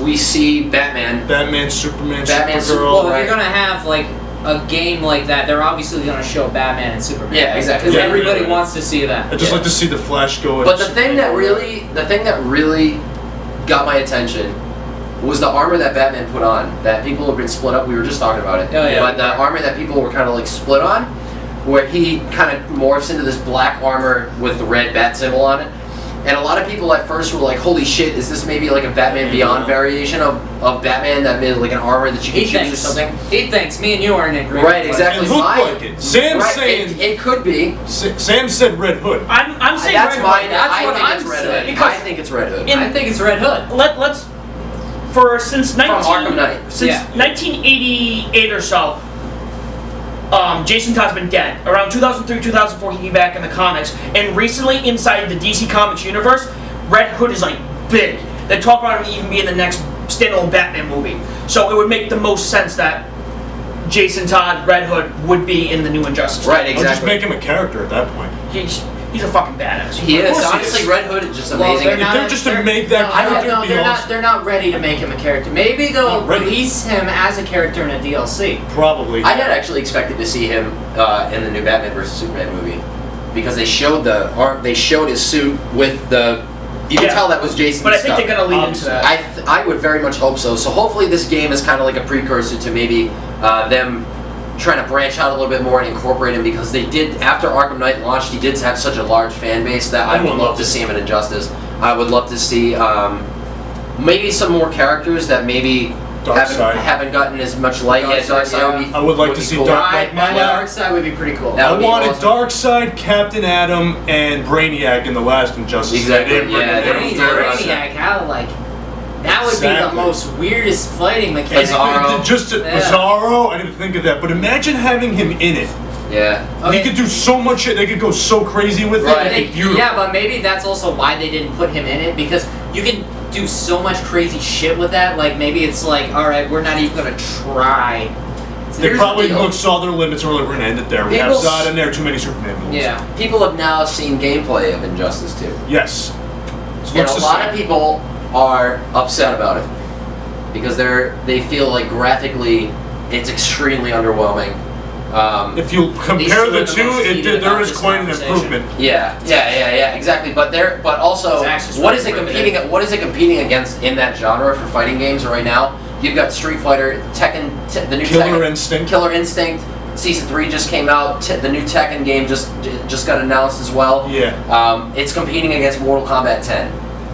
we see Batman. Batman, Superman, Batman, Supergirl. Well, if right. you're gonna have like a game like that, they're obviously gonna show Batman and Superman. Yeah, exactly. Because Yeah, everybody yeah. wants to see that. I just Yeah. like to see the Flash go. But the thing that really got my attention was the armor that Batman put on, that people have been split up. We were just talking about it. Oh, yeah. But the armor that people were kind of like split on, where he kind of morphs into this black armor with the red bat symbol on it. And a lot of people at first were like, holy shit, is this maybe like a Batman Beyond variation of Batman that made like an armor that you can He choose or thinks. something? He thinks. Me and you aren't in agreement. Right, exactly. It looked My- like it. Sam's Right, saying. it could be. Sam said Red Hood. I'm saying That's Red my. Hood. That's I what think I'm it's Red saying. Hood. Because I think it's Red Hood. I think it's Red Hood. Let's since From 19 Arkham Knight. since Yeah. 1988 or so, Jason Todd's been dead. Around 2003, 2004, he came back in the comics, and recently inside the DC Comics universe, Red Hood is like big. They talk about him even being the next standalone Batman movie. So it would make the most sense that Jason Todd, Red Hood, would be in the new Injustice. Right, Or just exactly. make him a character at that point. He's a fucking badass. He Of is. course he Honestly, is. Red Hood is just Well, amazing. they're If not- they're just to they're- make that I don't character know. be They're awesome. they're not ready to make him a character. Maybe they'll Not ready. release him as a character in a DLC. Probably. I had actually expected to see him in the new Batman vs Superman movie because they showed they showed his suit with the. You can Yeah. tell that was Jason's But I think stuff. they're gonna lead into that. I would very much hope so. So hopefully this game is kind of like a precursor to maybe them trying to branch out a little bit more and incorporate him because they did after Arkham Knight launched. He did have such a large fan base that I would love to see him in Injustice. I would love to see maybe some more characters that maybe Darkseid. haven't gotten as much light yet. Darkseid, Darkseid would be. I would like to be see cool. Dark- My my- Darkseid would be pretty cool. That I would be wanted awesome. Darkseid, Captain Atom, and Brainiac in the last Injustice. Exactly, They didn't bring yeah, them they in. didn't. Brainiac, how like that would be the Exactly. most weirdest fighting mechanic. Bizarro. Just Yeah. Bizarro, I didn't think of that. But imagine having him in it. Yeah. He could do so much shit. They could go so crazy with Right. it. It'd be beautiful. Yeah, but maybe that's also why they didn't put him in it because you can do so much crazy shit with that. Like maybe it's like, all right, we're not even gonna try. They Here's probably the deal. saw their limits and were like, we're gonna end it there. We have People- Zod in there, too many Superman movies. Yeah. People have now seen gameplay of Injustice 2. Yes. And Looks a the lot same. of people are upset about it because they feel like graphically it's extremely underwhelming. If you compare two the are the two, most there heated about is this quite an conversation. improvement. Yeah, exactly. But also, Zach's just what is it fucking competing? What is it competing against in that genre for fighting games right now? You've got Street Fighter, Tekken, the new Killer Tekken, Instinct. Killer Instinct. Season 3 just came out. The new Tekken game just got announced as well. Yeah. It's competing against Mortal Kombat 10.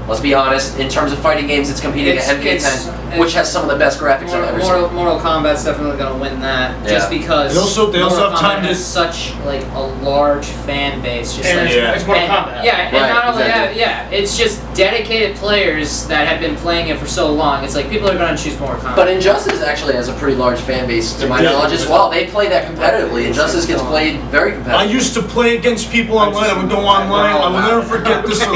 Let's be honest. In terms of fighting games, it's competing It's- against MK10, it's- which has some of the best graphics I've ever seen. Mortal Kombat's definitely gonna win that, just Yeah. because They also Mortal have time Kombat to- has such like a large fan base. Just And like, Yeah. it's Mortal and- Kombat. Yeah, and Right, not only exactly. that, yeah, it's just dedicated players that have been playing it for so long. It's like people are gonna choose Mortal Kombat. But Injustice actually has a a pretty large fan base, to my Yeah. knowledge, as well. They play that competitively. Injustice gets played very I competitively. used to play against people online. I would go online. I will never forget this as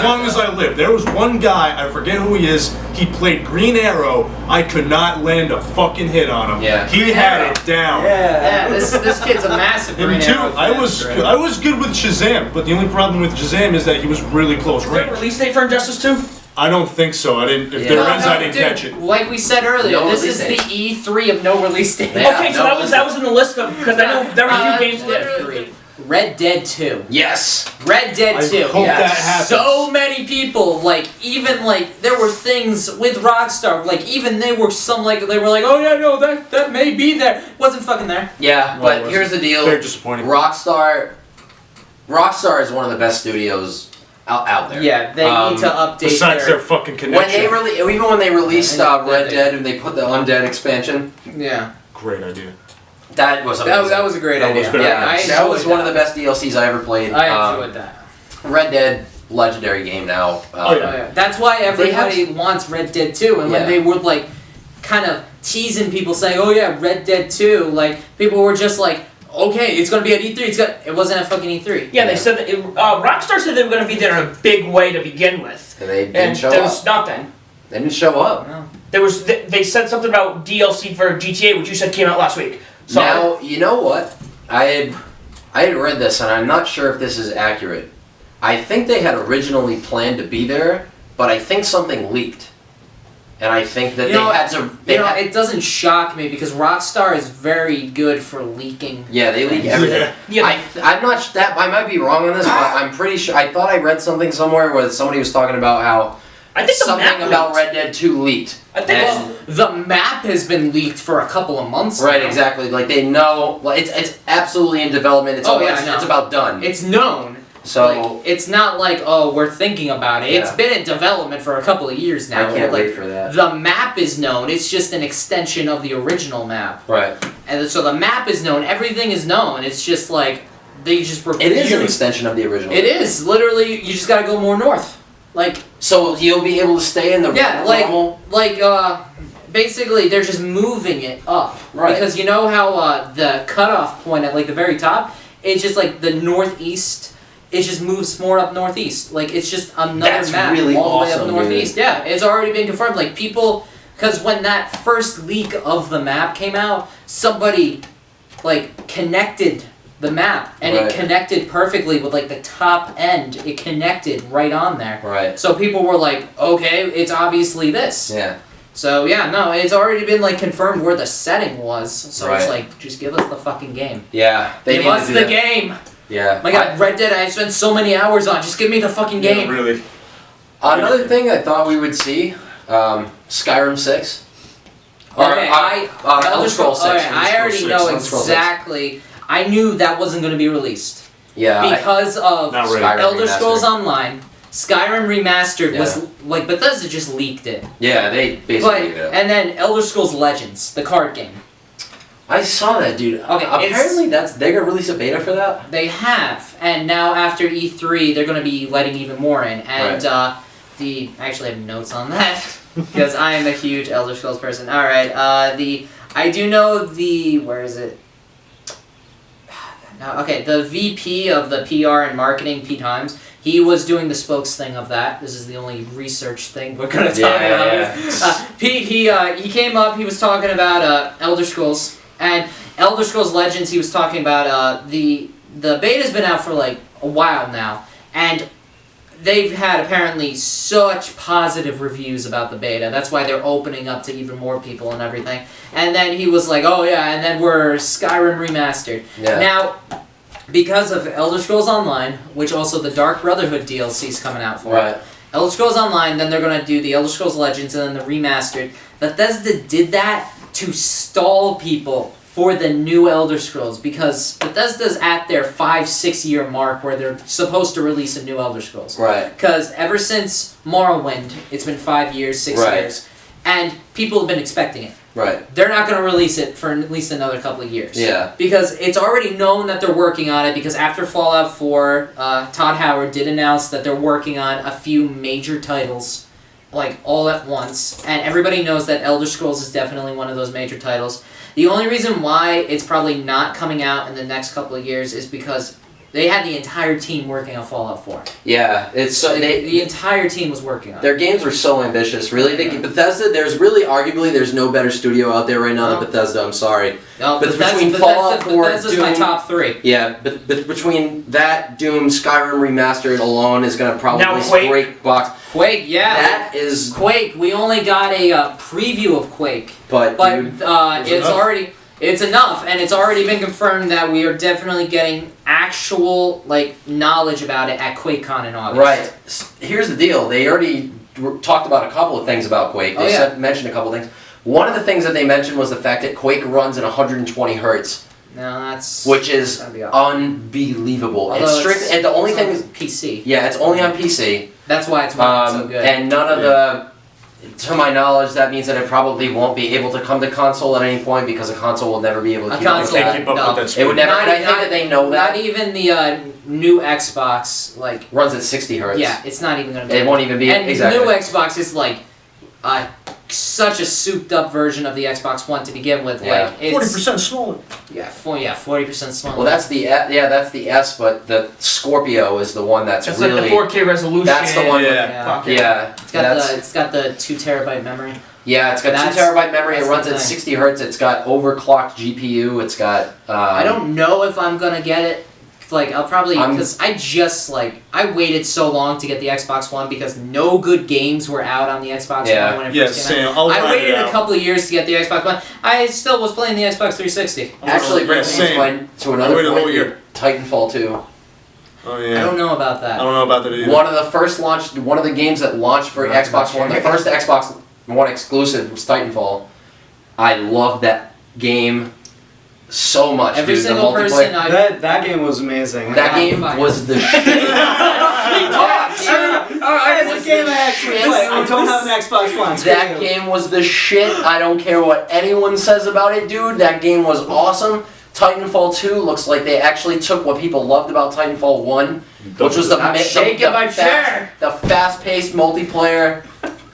long as I live. There was one guy, I forget who he is. He played Green Arrow. I could not land a fucking hit on him. Yeah. He had it down. yeah, this kid's a massive Him Green too. Arrow I fan, was right? I was good with Shazam, but the only problem with Shazam is that he was really close Is there a range. release date for Injustice 2? I don't think so. I didn't. If Yeah. there No, is, I didn't dude, catch it. Like we said earlier, No this release is date. the E3 of no release date. Yeah, Okay, so no, that was in the list of, because I know very few games did. literally- Red Dead 2. Yes. Red Dead I 2. hope Yes. that happens. So many people, like, even like there were things with Rockstar, like even they were they were like, oh yeah, no, that may be there. Wasn't fucking there. Yeah, No, it but wasn't. here's the deal. Very disappointing. Rockstar is one of the best studios out there. Yeah, they need to update Besides their fucking When they connection. even when they released Yeah, Red Dead and they put the Undead expansion, Yeah. Great idea. that was amazing. That was a great That idea. was very yeah, nice. that was one of the best DLCs I ever played. I enjoyed that. Red Dead, legendary game now. Oh, yeah. Oh, yeah. That's why everybody have- wants Red Dead 2. And when Yeah. they were like kind of teasing people saying, oh yeah, Red Dead 2, like people were just like, okay, it's gonna be at E3. It wasn't at fucking E3. Yeah, they said that Rockstar said they were going to be there in a big way to begin with, And they didn't and show there up. was nothing. They didn't show up. No. There was they said something about DLC for GTA, which you said came out last week. So Now, you know what? I had read this, and I'm not sure if this is accurate. I think they had originally planned to be there, but I think something leaked. And I think that You know, they had to... They had, it doesn't shock me because Rockstar is very good for leaking. yeah, they leak everything. Yeah. I'm not... I might be wrong on this, but I'm pretty sure... I thought I read something somewhere where somebody was talking about how I think the something map about leaked. Red Dead 2 leaked. I think And- The map has been leaked for a couple of months Right, now. exactly. Like, they know... Like, it's absolutely in development. It's Oh, almost, yeah, I know. it's about done. It's known. So... Like, it's not like, oh, we're thinking about it. It's Yeah. been in development for a couple of years now. I can't like, wait for that. The map is known. It's just an extension of the original map. Right. And so the map is known. Everything is known. It's just like they just refuse. It is an extension of the original. It is literally. You just gotta go more north. Like So you'll be able to stay in the yeah, normal... basically they're just moving it up. Right. Because you know how the cutoff point at like the very top, it's just like the northeast it just moves more up northeast. Like, it's just another That's map really all the way up awesome, northeast. dude. Yeah, it's already been confirmed. Like, people, because when that first leak of the map came out, somebody, like, connected the map, and Right. it connected perfectly with, like, the top end. It connected right on there. Right. So people were like, okay, it's obviously this. Yeah. So yeah, no, it's already been like confirmed where the setting was. So it's Right. like, just give us the fucking game. Yeah. They Give need to us do the that. game. Yeah. My God, Red Dead, I spent so many hours on. Just give me the fucking Yeah, game. really. Another thing I thought we would see, Skyrim 6. Okay, Elder Scrolls 6. Okay, I already know Elder Scrolls 6. exactly. I knew that wasn't going to be released Yeah. because of Not really. Skyrim Elder Remastered. Scrolls Online. Skyrim Remastered was Yeah. like Bethesda just leaked it. Yeah, they But basically did it. and then Elder Scrolls Legends, the card game. I saw that, dude. Okay, Apparently they're gonna release a beta for that. They have, and now after E3, they're going to be letting even more in. And I actually have notes on that because I am a huge Elder Scrolls person. All right, I do know where is it? No, okay, the VP of the PR and marketing, Pete Himes, he was doing the spokes thing of that. This is the only research thing we're going to talk about. Yeah. Pete, he came up, he was talking about Elder Scrolls, and Elder Scrolls Legends, he was talking about the beta's been out for like a while now, and they've had apparently such positive reviews about the beta. That's why they're opening up to even more people and everything. And then he was like, oh yeah, and then we're Skyrim Remastered. Yeah. Now, because of Elder Scrolls Online, which also the Dark Brotherhood DLC is coming out for, Right. Elder Scrolls Online, then they're going to do the Elder Scrolls Legends, and then the Remastered. Bethesda did that to stall people for the new Elder Scrolls, because Bethesda's at their 5-6 year mark where they're supposed to release a new Elder Scrolls. Right. Because ever since Morrowind, it's been 5 years, 6 Right. years, and people have been expecting it. Right. They're not going to release it for at least another couple of years. Yeah. Because it's already known that they're working on it, because after Fallout 4, Todd Howard did announce that they're working on a few major titles, like, all at once. And everybody knows that Elder Scrolls is definitely one of those major titles. The only reason why it's probably not coming out in the next couple of years is because they had the entire team working on Fallout 4. Yeah. It's so The entire team was working on it. their games were so ambitious. Really, Bethesda. There's no better studio out there right now than Bethesda. I'm sorry. No, But between Fallout 4, Bethesda's my Doom- top 3. Yeah, but between that Doom, Skyrim Remastered alone is gonna probably Now Quake. break box. Quake, yeah. That is, Quake, we only got a preview of Quake. but But dude, it's enough, and it's already been confirmed that we are definitely getting actual knowledge about it at QuakeCon in August. right. Here's the deal. They already talked about a couple of things about Quake. Oh, They yeah. mentioned a couple of things. One of the things that they mentioned was the fact that Quake runs at 120 hertz, No, that's which is that'd be awesome. unbelievable. Although It's strict, and the only thing is, PC. yeah, it's only on PC. That's why it's so good. And none of the, to my knowledge, that means that it probably won't be able to come to console at any point, because a console will never be able to A keep up with console that. Can't keep up No. with that It speed. would never, Not- and I think not- that they know Not that. even the new Xbox, Runs at 60 hertz. yeah, it's not even gonna be. It won't even be, And exactly. the new Xbox is such a souped up version of the Xbox One to begin with. Yeah. Like it's 40% smaller. 40% smaller. Well, that's the that's the S, but the Scorpio is the one that's It's really. like the 4K resolution. That's the one. Yeah. Fuck Yeah, It's got the 2 terabyte memory. yeah. It's got That's- 2 terabyte memory. It that's runs the at thing. 60 hertz. It's got overclocked GPU. It's got. I don't know if I'm gonna get it. I'll probably, I'm- because I waited so long to get the Xbox One because no good games were out on the Xbox Yeah. One when it Yeah, first came out. same. I'll I grind waited it a out. couple of years to get the Xbox One. I still was playing the Xbox 360. Actually, Yeah, brings me same. to another waited a point. whole year. Titanfall 2. Oh I yeah. don't know about I that. don't know about that either. One of the games that launched for Not Xbox One, the first Xbox One exclusive was Titanfall. I love that game so much. Every dude. single the person multiplayer. That game was amazing. That God, game fire. was the shit. It's a game I actually play. I don't have an Xbox One. That game was the shit. I don't care what anyone says about it, dude. That game was awesome. Titanfall 2 looks like they actually took what people loved about Titanfall 1, which was the fast-paced multiplayer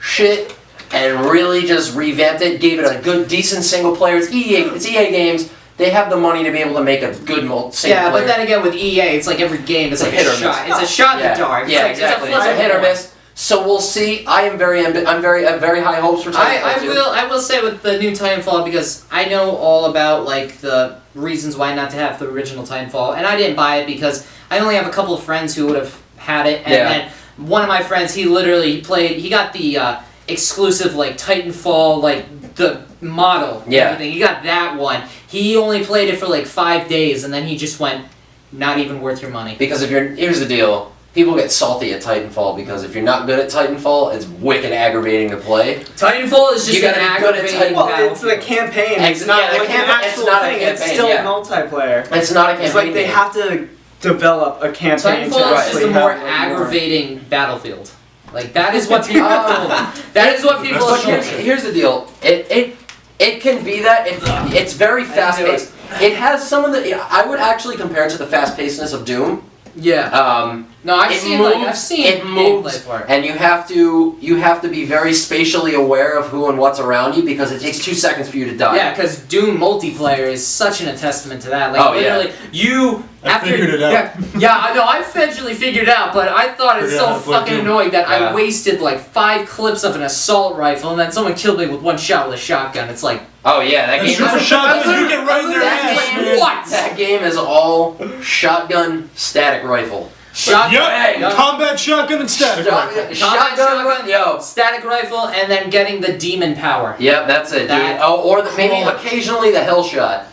shit, and really just revamped it. Gave it a good, decent single player. It's EA games. they have the money to be able to make a good Yeah, but then again with EA, it's like every game, it's It's like a hit a or shot. miss. It's a shot in Yeah. the dark. Yeah, It's exactly. Like, It's a hit or flip. miss. So we'll see. I have very high hopes for Titanfall 2. I will say with the new Titanfall, because I know all about like the reasons why not to have the original Titanfall, and I didn't buy it because I only have a couple of friends who would have had it, and Yeah. then one of my friends, he got the exclusive like Titanfall, like the model, and Yeah. everything. He got that one. He only played it for like 5 days, and then he just went, not even worth your money. Because here's the deal. People get salty at Titanfall because if you're not good at Titanfall, it's wicked aggravating to play. Titanfall is just You gotta an be good at aggravating Well, it's the battlefield. campaign. It's It's not not the like campaign- an it's actual not a thing. It's campaign, still yeah. multiplayer. It's not a campaign. It's like they game. have to develop a campaign to Titanfall is just actually a more have, like, aggravating battlefield. Like that is what people have told me. That is what people But have told me. here's the deal. It can be that it's very fast paced. It has some of the. I would actually compare it to the fast pacedness of Doom. Yeah. No, I've It seen moves, it gameplay moves, for it. and you have to be very spatially aware of who and what's around you because it takes 2 seconds for you to die. Yeah, because Doom multiplayer is such an testament to that. Like Oh, yeah. literally, you I after figured it out. Yeah, I know. I eventually figured it out, but I thought it's Figured so out how to play fucking Doom. annoying that Yeah. I wasted like 5 clips of an assault rifle, and then someone killed me with 1 shot with a shotgun. It's like, Oh yeah, that That's game. true for is- shotguns. You get right in their that ass, game- man. what? That game is all shotgun, static rifle. Shotgun, Yep, combat shotgun and static rifle. Shotgun, yo. static rifle, and then getting the demon power. Yep, that's it, dude. That- Oh, or maybe Cool. occasionally the hell shot.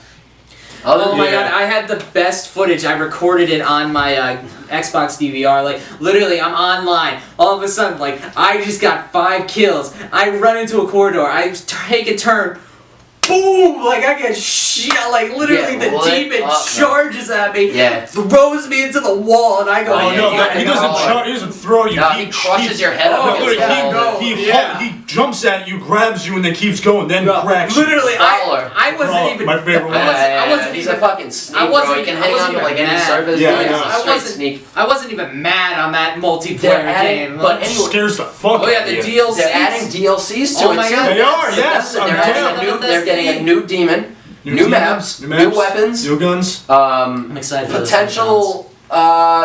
Oh my Yeah. god, I had the best footage. I recorded it on my Xbox DVR. Like, literally, I'm online. All of a sudden, like, I just got 5 kills. I run into a corridor. I take a turn. Boom! Like, I get shot. Like, literally, Yeah, the lit demon up. charges at me, Yeah. throws me into the wall, and I go, Oh, Oh yeah, no, you that, he gotta doesn't go. he doesn't throw you. No, he crushes your head Oh, up No, against yeah, the wall. no. he jumps at you, grabs you, and then keeps going. Then No, cracks. you. literally, Crawler. I wasn't Crawler, even. my favorite one. I wasn't He's even. a fucking sneak, I wasn't bro. He can even- I hang wasn't on to even like any mad. surface. Yeah, He's I know. a I straight wasn't- sneak. I wasn't even mad on that They're multiplayer adding, game. but anyway, Scares the fuck Oh yeah, out the of you. DLCs. they're adding DLCs to Oh it my too. God. They are, That's- yes. They're I'm adding down. a new. They're getting a new demon, new demon, maps, new maps, weapons, new guns. I'm excited for this potential.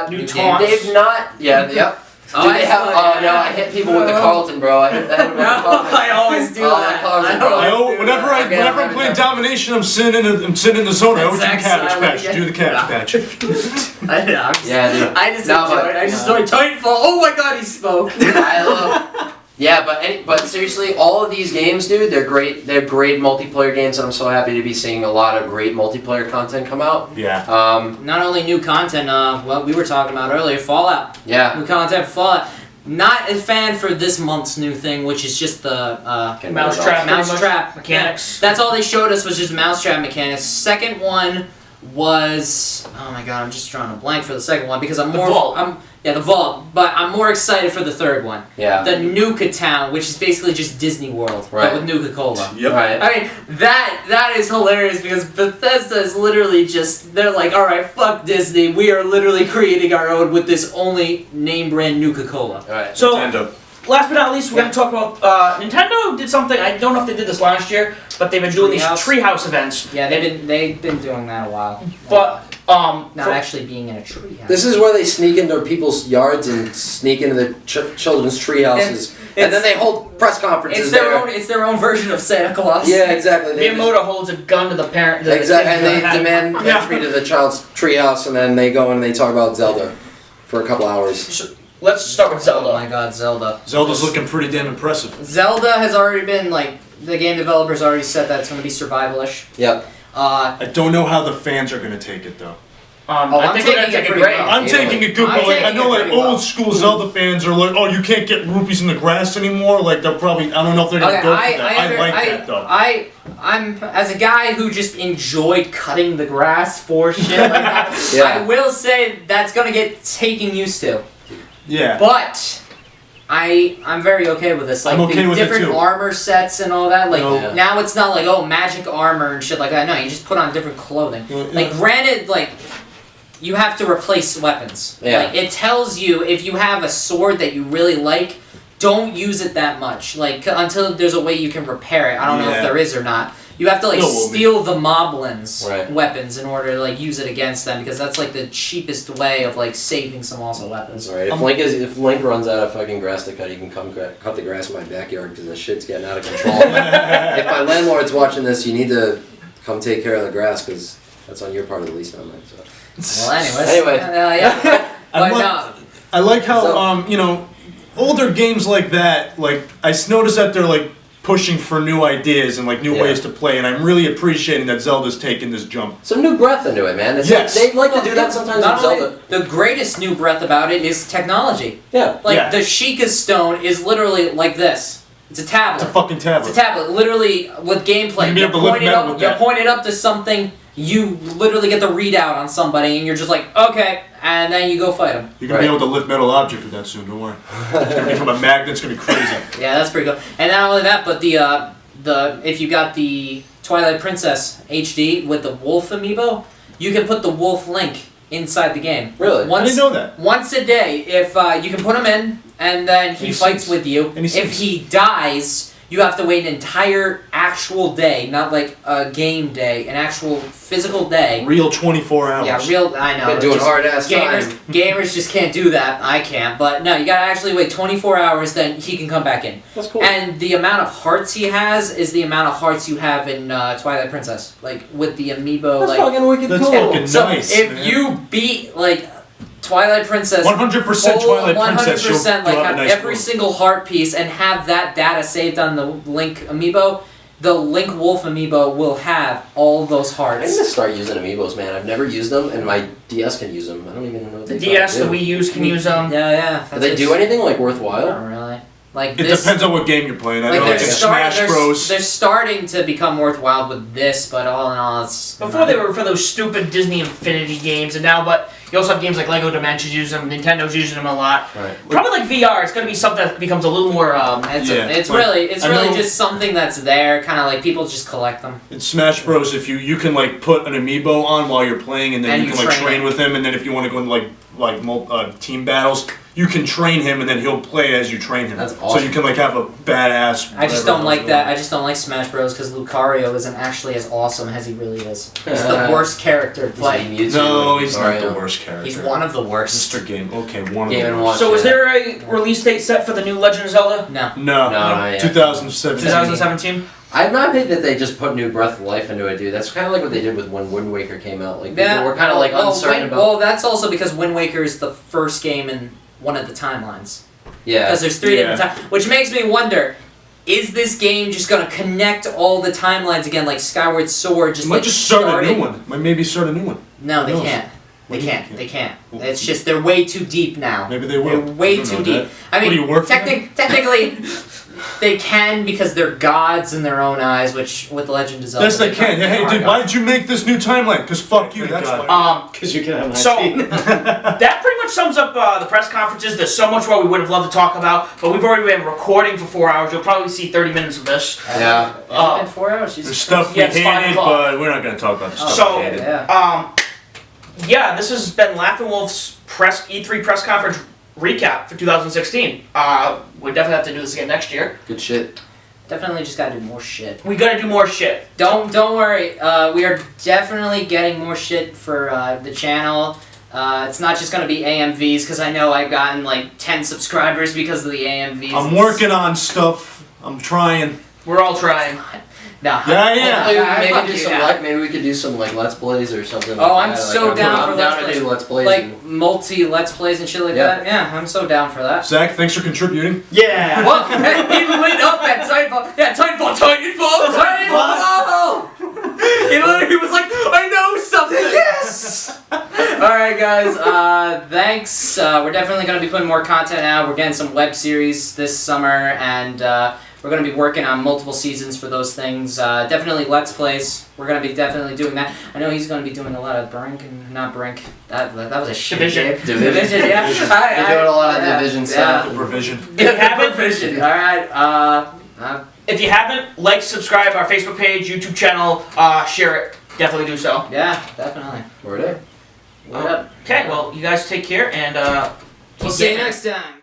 New New taunts. They've not. Yeah. Yep. Oh, Do they I have? saw Oh that. no! I hit people with the Carlton, bro. I hit them with the No, Carlton. I always do Oh, that. Carlton, I bro. always I, do whenever that. whenever I'm playing domination, I'm sitting in the zone. I always do That's cabbage Zack patch. Snyder. Do the cabbage patch. I'm just, Yeah, dude. I just No, enjoy but- it. I just enjoy Titanfall. Oh my god, he spoke. I love. Yeah, but seriously, all of these games, dude, they're great. They're great multiplayer games, and I'm so happy to be seeing a lot of great multiplayer content come out. Yeah. Not only new content, what we were talking about earlier, Fallout. Yeah. New content for Fallout. Not a fan for this month's new thing, which is just the Mousetrap. pretty much. mousetrap mechanics. That's all they showed us was just mousetrap mechanics. Second one was, oh my god, I'm just drawing a blank for the second one because I'm The more Vault. the Vault, but I'm more excited for the third one. Yeah. The Nuka Town, which is basically just Disney World, Right. but with Nuka Cola. Yep. Right. I mean, that is hilarious because Bethesda is literally just, they're like, alright, fuck Disney, we are literally creating our own with this only name brand Nuka Cola. Right. So, Nintendo. last but not least, we're going to talk about Nintendo did something. I don't know if they did this last year, but they've been doing these treehouse events. Yeah, they've been doing that a while. But Not for- actually being in a tree. This is where they sneak into people's yards and sneak into the children's tree houses, and then they hold press conferences there. It's their own version of Santa Claus. Yeah, exactly. They Miyamoto holds a gun to the parent. to the exactly, and kid's they head. demand Yeah. entry to the child's treehouse, and then they go and they talk about Zelda for a couple hours. Let's start with Zelda. Oh my god, Zelda. Zelda's looking pretty damn impressive. Zelda has already been, like, the game developers already said that it's going to be survivalish. Yep. I don't know how the fans are gonna take it though. Oh, I I'm think they're gonna taking it take it pretty great. well. I'm Yeah. taking it good, I'm but like I taking know it like pretty well. old school Zelda fans are like, oh, you can't get rupees in the grass anymore. Like they're probably I don't know if they're gonna Okay, go for that. I like that though. I'm as a guy who just enjoyed cutting the grass for shit like that. Yeah. I will say that's gonna get taken used to, Yeah. but I'm very okay with this. Like I'm okay the with it different too. armor sets and all that. Like No. now it's not like magic armor and shit like that. No, you just put on different clothing. Well, Like yeah. granted, like you have to replace weapons. Yeah. Like it tells you if you have a sword that you really like, don't use it that much. Like until there's a way you can repair it. I don't know if Yeah. there is or not. you have to like No, well, steal the moblins Right. weapons in order to like use it against them because that's like the cheapest way of like saving some awesome weapons. That's right. If Link runs out of fucking grass to cut, he can come cut the grass in my backyard because this shit's getting out of control. If my landlord's watching this, you need to come take care of the grass because that's on your part of the lease, not mine. So. Well, anyways. Anyway. Yeah. But like- no. I like how So- older games like that. Like I noticed that they're like pushing for new ideas and like new Yeah. ways to play, and I'm really appreciating that Zelda's taking this jump. Some new breath into it, man. It's Yes. like, they like to do that sometimes Not with only- Zelda. the greatest new breath about it is technology. Yeah. Like Yeah. the Sheikah stone is literally like this. It's a tablet. It's a fucking tablet. It's a tablet, literally with gameplay. You can be able to lift point it metal up, with you that. point it up to something, you literally get the readout on somebody, and you're just like, okay, and then you go fight them. You're gonna be able to lift metal object with that soon. Don't worry. It's gonna become a magnet. It's gonna be crazy. Yeah, that's pretty cool. And not only that, but the if you got the Twilight Princess HD with the wolf amiibo, you can put the wolf Link inside the game. Really? I Once didn't know that. once a day, if you can put him in, and then he he fights sings. with you. And he If sings. he dies, you have to wait an entire actual day, not like a game day, an actual physical day. Real 24 hours. Yeah, real. I know. Been doing just- hard ass Gamers, time. gamers just can't do that. I can't. But no, you gotta actually wait 24 hours. Then he can come back in. That's cool. And the amount of hearts he has is the amount of hearts you have in Twilight Princess. Like with the amiibo. That's like fucking wicked That's cool. fucking so nice, if man. you beat like Twilight Princess. 100% Twilight Princess. 100% like you'll have have a nice every quote. single heart piece and have that data saved on the Link amiibo. The Link Wolf amiibo will have all those I'm hearts. gonna start using amiibos, man. I've never used them, and my DS can use them. I don't even know what The they DS, the do. Wii U's can use them. Yeah. Do they do anything like worthwhile? Not really. Like It this. depends on what game you're playing. I Like know they're, like starting, Smash Bros. they're starting to become worthwhile with this, but all in all, it's Before they were for those stupid Disney Infinity games, and now, but you also have games like Lego Dimensions using them, Nintendo's using them a lot. Right. Probably like VR, it's going to be something that becomes a little more. It's, Yeah, it's like, really I know- just something that's there, kind of like people just collect them. In Smash Bros, if you can like put an amiibo on while you're playing, and then And you you can like train train him. with him, and then if you want to go into team battles, you can train him, and then he'll play as you train him. That's So awesome. you can like have a badass. I just whatever don't like goes that. on. I just don't like Smash Bros. Because Lucario isn't actually as awesome as he really is. He's the worst character to play. No, he's not the worst character. He's one of the worst. Mr. Game. Okay, one Game of and the Watch. worst. So is yeah. there a release date set for the new Legend of Zelda? No. No, not yet. 2017. 2017? I'm not big that they just put new breath of life into it, dude. That's kind of like what they did with when Wind Waker came out. Like people were kind of like uncertain about. Well, that's also because Wind Waker is the first game in one of the timelines. Yeah. Because there's three Yeah. different times, which makes me wonder: is this game just gonna connect all the timelines again, like Skyward Sword? Just Might like just start a started- new one. Might maybe start a new one. No, they Who knows? can't. They What do you can't. think? They can't. It's just they're way too deep now. Maybe they They're will. way I don't too know deep. that. I mean, What do you work for them? technically, they can because they're gods in their own eyes, which with Legend of Zelda. Yes, they can. they Hey, are dude, gods. why did you make this new timeline? Because fuck you. That's why. Because you can have my So- scene. That pretty much sums up the press conferences. There's so much more we would have loved to talk about, but we've already been recording for 4 hours. You'll probably see 30 minutes of this. Yeah. It's been 4 hours. Jesus There's stuff we Yeah, it's 5 hated, o'clock. but we're not gonna talk about the stuff So- we hated. Yeah. Yeah, this has been Laughing Wolf's E3 press conference recap for 2016. We definitely have to do this again next year. Good shit. Definitely just gotta do more shit. We gotta do more shit. Don't worry. We are definitely getting more shit for the channel. It's not just gonna be AMVs because I know I've gotten like 10 subscribers because of the AMVs. I'm working on stuff. I'm trying. We're all trying. No. Yeah. Hopefully fuck maybe you, do some yeah. maybe we could do some like let's plays or something. Oh, like I'm that. so Like, down I'm for down Let's to Plays. do let's plays. Like multi Let's Plays and shit like Yeah. that. Yeah, I'm so down for that. Zach, thanks for contributing. Yeah. What? He lit up at Titanfall. Yeah, Titanfall. He literally was like, I know something. Yes. All right, guys. Thanks. We're definitely gonna be putting more content out. We're getting some web series this summer, and we're gonna be working on multiple seasons for those things. Definitely Let's Plays. We're gonna be definitely doing that. I know he's gonna be doing a lot of Brink and not Brink. That was a shit. Division. game. Division. Yeah. They're doing a lot of Division stuff. The provision. If you haven't, Provision. All right. if you haven't, like, subscribe our Facebook page, YouTube channel, share it. Definitely do so. Yeah, definitely. Word up. What up? Okay, well, you guys take care, and We'll see you next time.